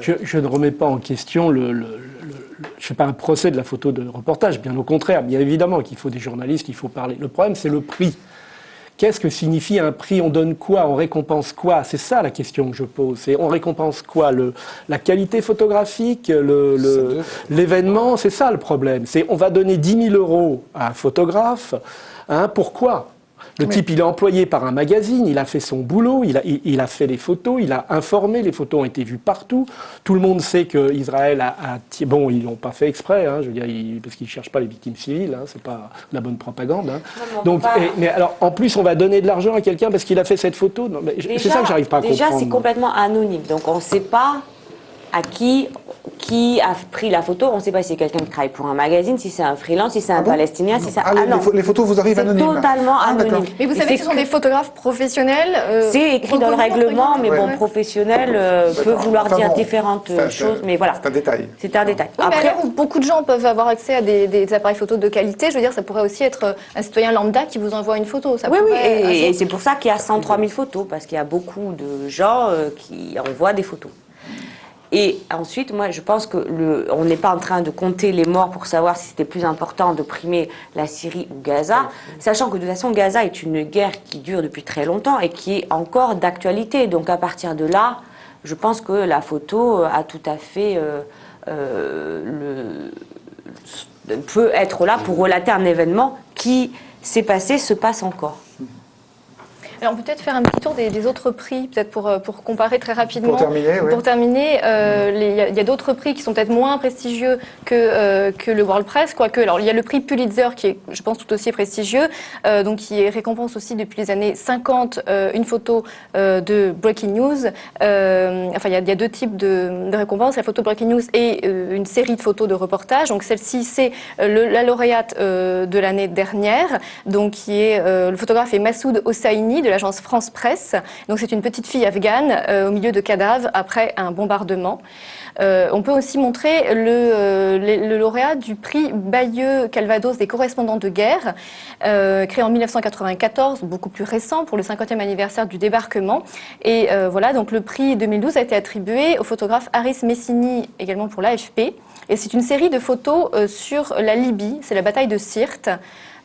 je ne remets pas en question je ne fais pas un procès de la photo de reportage, bien au contraire. Bien évidemment qu'il faut des journalistes, il faut parler. Le problème, c'est le prix. Qu'est-ce que signifie un prix? On donne quoi? On récompense quoi? C'est ça la question que je pose. C'est on récompense quoi? La qualité photographique, l'événement? C'est ça le problème. C'est on va donner 10 000 € à un photographe. Pourquoi? Le type, il est employé par un magazine, il a fait son boulot, il a fait les photos, il a informé, les photos ont été vues partout. Tout le monde sait qu'Israël bon, ils l'ont pas fait exprès, je veux dire, parce qu'ils ne cherchent pas les victimes civiles, c'est pas la bonne propagande. Donc, mais alors, en plus, on va donner de l'argent à quelqu'un parce qu'il a fait cette photo. C'est ça que j'arrive pas à comprendre. Déjà, c'est complètement anonyme, donc on ne sait pas à qui a pris la photo. On ne sait pas si c'est quelqu'un qui travaille pour un magazine, si c'est un freelance, si c'est un Palestinien, si c'est... Les photos vous arrivent anonymes. C'est totalement anonyme. Mais vous savez que ce sont des photographes professionnels. C'est écrit dans le règlement, mais bon, professionnel peut vouloir dire différentes choses, mais voilà. C'est un détail. C'est un détail. Oui, après, où beaucoup de gens peuvent avoir accès à des appareils photo de qualité, je veux dire, ça pourrait aussi être un citoyen lambda qui vous envoie une photo. Ça oui, et c'est pour ça qu'il y a 103 000 photos, parce qu'il y a beaucoup de gens qui envoient des photos. Et ensuite, moi, je pense on n'est pas en train de compter les morts pour savoir si c'était plus important de primer la Syrie ou Gaza, sachant que de toute façon, Gaza est une guerre qui dure depuis très longtemps et qui est encore d'actualité. Donc à partir de là, je pense que la photo a tout à fait peut être là pour relater un événement qui s'est passé, se passe encore. Alors, on peut peut-être faire un petit tour des autres prix, peut-être pour comparer très rapidement. Pour terminer, il y a d'autres prix qui sont peut-être moins prestigieux que le World Press, quoique. Alors, il y a le prix Pulitzer qui est, je pense, tout aussi prestigieux, donc qui récompense aussi depuis les années 50 une photo de Breaking News. Enfin, il y a deux types de récompenses, la photo Breaking News et une série de photos de reportage. Donc, celle-ci, c'est la lauréate de l'année dernière, donc qui est le photographe est Massoud Hosseini de l'agence France Presse. Donc c'est une petite fille afghane au milieu de cadavres après un bombardement. On peut aussi montrer le lauréat du prix Bayeux-Calvados des correspondants de guerre, créé en 1994, beaucoup plus récent, pour le 50e anniversaire du débarquement. Et voilà, donc le prix 2012 a été attribué au photographe Haris Messini, également pour l'AFP. Et c'est une série de photos sur la Libye, c'est la bataille de Sirte.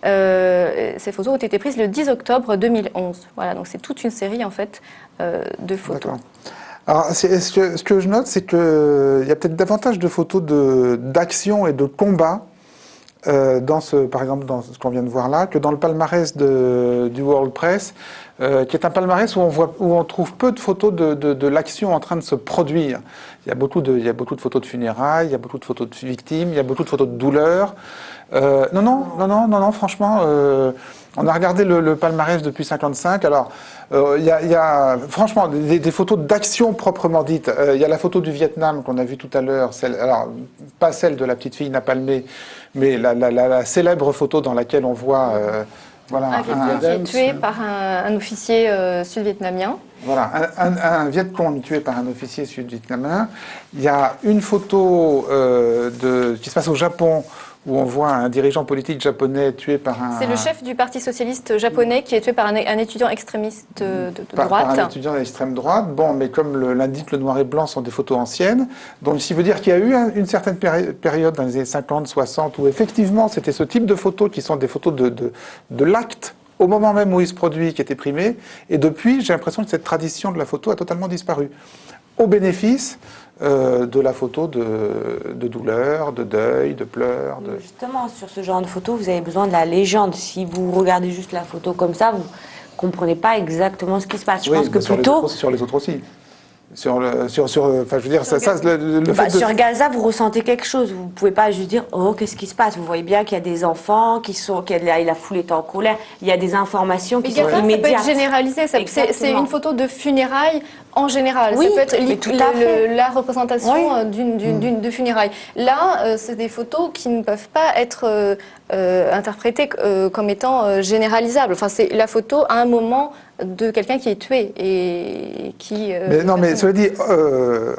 Ces photos ont été prises le 10 octobre 2011. Voilà, donc c'est toute une série en fait de photos. Alors, ce que je note, c'est qu'il y a peut-être davantage de photos d'action et de combat par exemple dans ce qu'on vient de voir là, que dans le palmarès du World Press, qui est un palmarès où on trouve peu de photos de l'action en train de se produire. Il y a beaucoup de photos de funérailles, il y a beaucoup de photos de victimes, il y a beaucoup de photos de douleurs. Non, franchement, on a regardé le palmarès depuis 1955. Alors, il y a franchement des photos d'action proprement dites. Il y a la photo du Vietnam qu'on a vue tout à l'heure, alors pas celle de la petite fille napalmée, mais la célèbre photo dans laquelle on voit qui est tué par un officier sud-vietnamien. Voilà, un Vietcong tué par un officier sud-vietnamien. Il y a une photo qui se passe au Japon, où on voit un dirigeant politique japonais tué par un... C'est le chef du Parti socialiste japonais qui est tué par un étudiant extrémiste de droite. Par un étudiant d'extrême droite. Bon, mais comme l'indique le noir et blanc, sont des photos anciennes. Donc, ça veut dire qu'il y a eu une certaine période dans les années 50, 60, où effectivement, c'était ce type de photos qui sont des photos de l'acte, au moment même où il se produit, qui était primé. Et depuis, j'ai l'impression que cette tradition de la photo a totalement disparu. au bénéfice de la photo de douleur, de deuil, de pleurs. Justement, sur ce genre de photo, vous avez besoin de la légende. Si vous regardez juste la photo comme ça, vous ne comprenez pas exactement ce qui se passe. Je pense que plutôt... Sur les autres aussi. Enfin, je veux dire, le fait de... Sur Gaza, vous ressentez quelque chose. Vous ne pouvez pas juste dire « Oh, qu'est-ce qui se passe ?» Vous voyez bien qu'il y a des enfants, la foule est en colère. Il y a des informations qui sont immédiates. Ça peut être généralisé. C'est une photo de funérailles en général. Oui, ça peut être la représentation Oui. de funérailles. Là, c'est des photos qui ne peuvent pas être interprétées comme étant généralisables. Enfin, c'est la photo à un moment de quelqu'un qui est tué et qui... mais cela dit,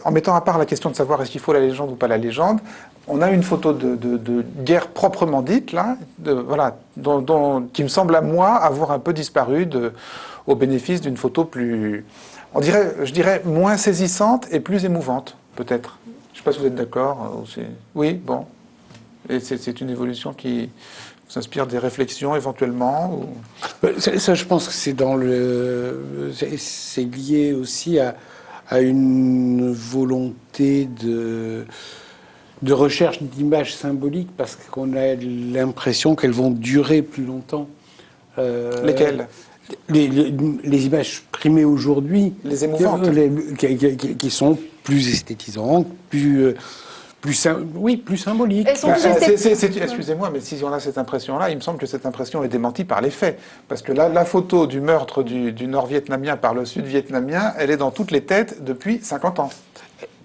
en mettant à part la question de savoir est-ce qu'il faut la légende ou pas la légende, on a une photo de guerre proprement dite, là, qui me semble à moi avoir un peu disparu au bénéfice d'une photo plus... je dirais, moins saisissante et plus émouvante, peut-être. Je ne sais pas si vous êtes d'accord. Oui, bon. Et c'est une évolution qui s'inspire des réflexions éventuellement Ça, je pense que c'est lié aussi à une volonté de recherche d'images symboliques parce qu'on a l'impression qu'elles vont durer plus longtemps. Lesquelles ? Les images primées aujourd'hui, les émouvantes, qui sont plus esthétisantes, plus symboliques. Excusez-moi, mais si on a cette impression-là, il me semble que cette impression est démentie par les faits. Parce que la photo du meurtre du nord-vietnamien par le sud-vietnamien, elle est dans toutes les têtes depuis 50 ans.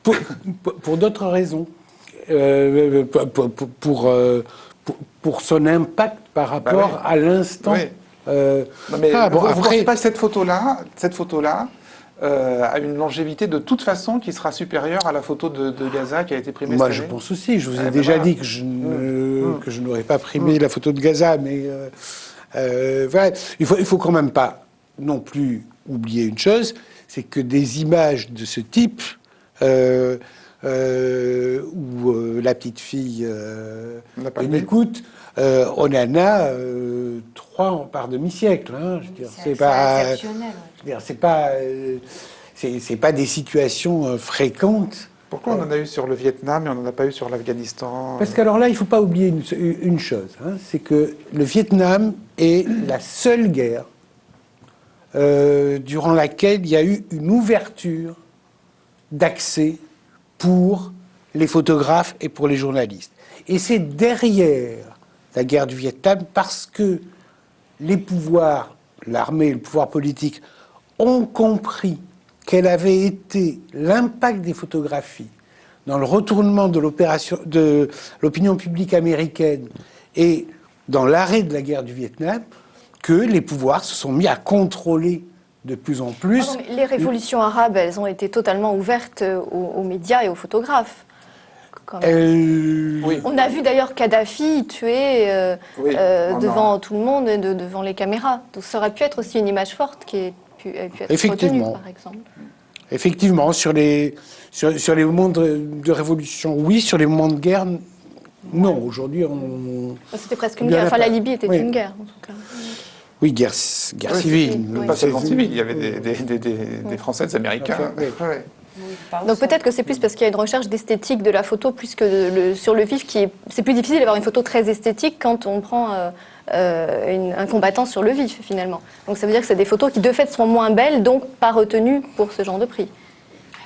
Pour d'autres raisons. Pour son impact par rapport à l'instant. Oui. Vous pensez pas que cette photo-là a une longévité de toute façon qui sera supérieure à la photo de Gaza qui a été primée cette année ? Moi, je pense aussi. Je vous ai déjà dit que je n'aurais pas primé la photo de Gaza, mais voilà. Il faut quand même pas non plus oublier une chose, c'est que des images de ce type, où la petite fille écoute, on en a 3 en par demi-siècle. Hein, je veux dire, c'est pas exceptionnel. Je veux dire, c'est pas des situations fréquentes. Pourquoi on en a eu sur le Vietnam et on n'en a pas eu sur l'Afghanistan ? Parce qu'alors là, il ne faut pas oublier une chose, hein, c'est que le Vietnam est la seule guerre durant laquelle il y a eu une ouverture d'accès pour les photographes et pour les journalistes. Et c'est derrière la guerre du Vietnam parce que les pouvoirs, l'armée, le pouvoir politique, ont compris quel avait été l'impact des photographies dans le retournement de l'opinion publique américaine et dans l'arrêt de la guerre du Vietnam, que les pouvoirs se sont mis à contrôler de plus en plus. Pardon, mais les révolutions arabes, elles ont été totalement ouvertes aux médias et aux photographes. Oui. On a vu d'ailleurs Kadhafi tué devant tout le monde et devant les caméras. Donc ça aurait pu être aussi une image forte qui a pu être retenue, par exemple. Effectivement, sur les moments de révolution, oui, sur les moments de guerre, non. Aujourd'hui, C'était presque une guerre. Enfin, la Libye était une guerre, en tout cas. Oui, guerre civile. Oui. Pas seulement civile, il y avait des Français, des Américains. Donc peut-être que c'est plus parce qu'il y a une recherche d'esthétique de la photo plus que sur le vif. C'est plus difficile d'avoir une photo très esthétique quand on prend un combattant sur le vif, finalement. Donc ça veut dire que c'est des photos qui, de fait, seront moins belles, donc pas retenues pour ce genre de prix.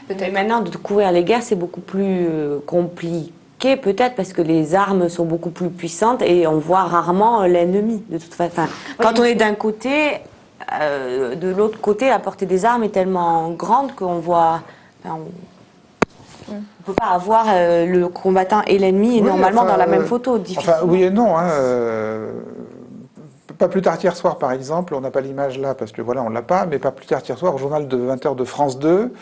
Mais maintenant, de couvrir les guerres, c'est beaucoup plus compliqué, peut-être, parce que les armes sont beaucoup plus puissantes et on voit rarement l'ennemi, de toute façon. Quand on est d'un côté, de l'autre côté, la portée des armes est tellement grande qu'on voit... on ne peut pas avoir le combattant et l'ennemi normalement dans la même photo. Enfin, oui et non. Hein, pas plus tard hier soir, par exemple, on n'a pas l'image là parce que voilà, on l'a pas, mais pas plus tard hier soir, au journal de 20h de France 2,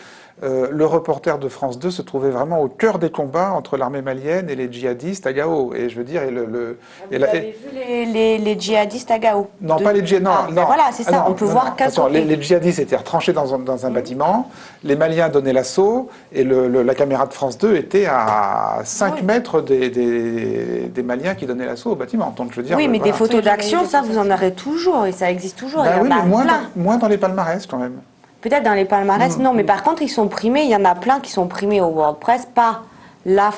le reporter de France 2 se trouvait vraiment au cœur des combats entre l'armée malienne et les djihadistes à Gao. Et je veux dire, vous avez vu les djihadistes à Gao? Non, pas les djihadistes. Non. Voilà, c'est ça. On peut voir qu'à côté. Les djihadistes étaient retranchés dans un bâtiment. Les Maliens donnaient l'assaut et la caméra de France 2 était à 5 mètres des Maliens qui donnaient l'assaut au bâtiment. Donc, je veux dire, oui, mais des photos d'action, ça, vous en aurez toujours et ça existe toujours. Ben oui, mais moins dans les palmarès quand même. Peut-être dans les palmarès, non, mais par contre, ils sont primés. Il y en a plein qui sont primés au WordPress, pas la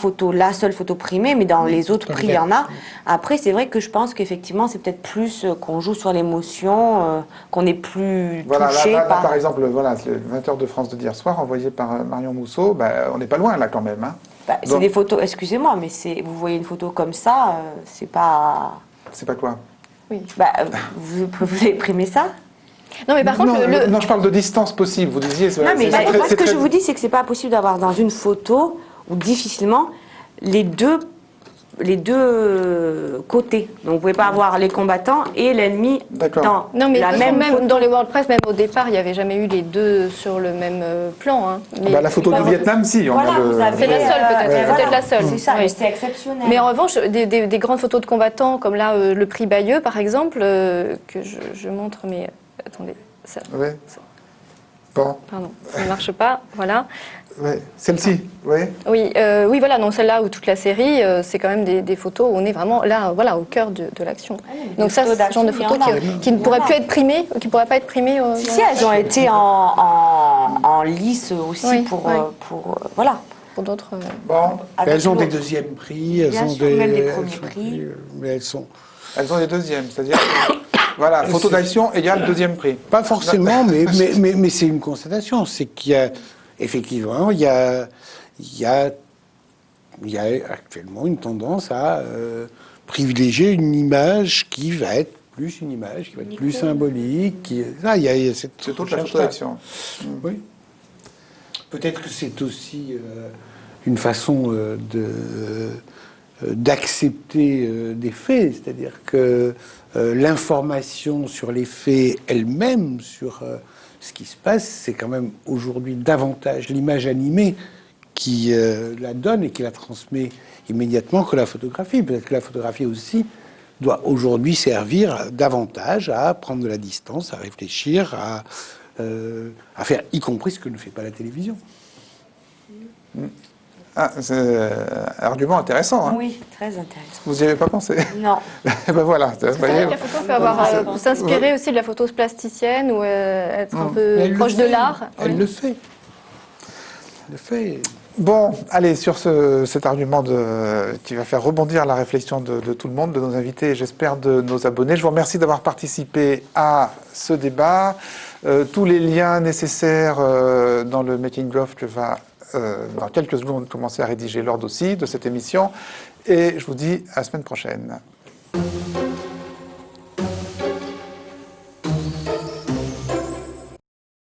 seule photo primée, mais dans les autres prix, il y en a. Après, c'est vrai que je pense qu'effectivement, c'est peut-être plus qu'on joue sur l'émotion, qu'on est plus Voilà, touché là, par... par exemple, voilà, le 20h de France de d'hier soir, envoyé par Marion Mousseau, ben, on n'est pas loin là quand même. Hein. Bah, c'est Donc- des photos, excusez-moi, mais vous voyez une photo comme ça, c'est pas... C'est pas quoi? Bah, vous avez primé ça? Non, mais par contre, non, non, je parle de distance possible. Vous disiez. Non, mais c'est très- moi, ce c'est que très- je vous dis, c'est que c'est pas possible d'avoir dans une photo, ou difficilement, les deux côtés. Donc, vous pouvez pas avoir les combattants et l'ennemi D'accord. dans non, mais la de toute façon, même photo. dans les WordPress, même au départ, il n'y avait jamais eu les deux sur le même plan. Hein. Mais- Bah, la photo par du exemple, Vietnam, si. On Voilà, a le... vous avez, C'est la seule, peut-être. C'est peut-être la seule. C'est ça, Oui. mais c'est exceptionnel. Mais en revanche, des grandes photos de combattants, comme là, le prix Bayeux, par exemple, que je montre, mais attendez, ça, Oui. Bon, pardon, ça ne marche pas, voilà. ouais. Celle-ci, oui. Oui, oui, voilà, donc celle-là ou toute la série, c'est quand même des photos où on est vraiment là, voilà, au cœur de l'action. Donc ça, c'est ce genre de photos qui ne pourraient plus être primées, qui ne pourraient pas être primées. Si, elles ont été en lice aussi Oui, pour, oui. voilà. Pour d'autres. Bon, Avec Elles ont des l'autre. deuxièmes prix, elles Bien ont sûr, des, même des elles premiers sont prix. mais elles sont elles ont des deuxièmes, c'est-à-dire. Voilà, photo d'action égale deuxième prix. pas forcément, mais c'est une constatation, c'est qu'il y a effectivement il y a actuellement une tendance à privilégier une image qui va être plus une image, qui va être plus symbolique. Il y a cette C'est toute la photo recherche-là. d'action. Oui. Peut-être que c'est aussi une façon d'accepter des faits, c'est-à-dire que l'information sur les faits elle-même, sur ce qui se passe, c'est quand même aujourd'hui davantage l'image animée qui la donne et qui la transmet immédiatement que la photographie. Peut-être que la photographie aussi doit aujourd'hui servir davantage à prendre de la distance, à réfléchir, à faire y compris ce que ne fait pas la télévision. Ah, c'est un argument intéressant. Hein. Oui, très intéressant. Vous n'y avez pas pensé? Non. Eh ben voilà. Vous C'est vrai voyez. que la photo peut avoir, peut s'inspirer aussi de la photo plasticienne ou être un peu Elle le proche de fait. l'art. Elle Oui. le fait. Elle le fait. Bon, allez, sur cet argument qui va faire rebondir la réflexion de tout le monde, de nos invités et j'espère de nos abonnés. Je vous remercie d'avoir participé à ce débat. Tous les liens nécessaires dans le making-of que va, dans quelques secondes, commencer à rédiger lors aussi de cette émission. Et je vous dis à la semaine prochaine.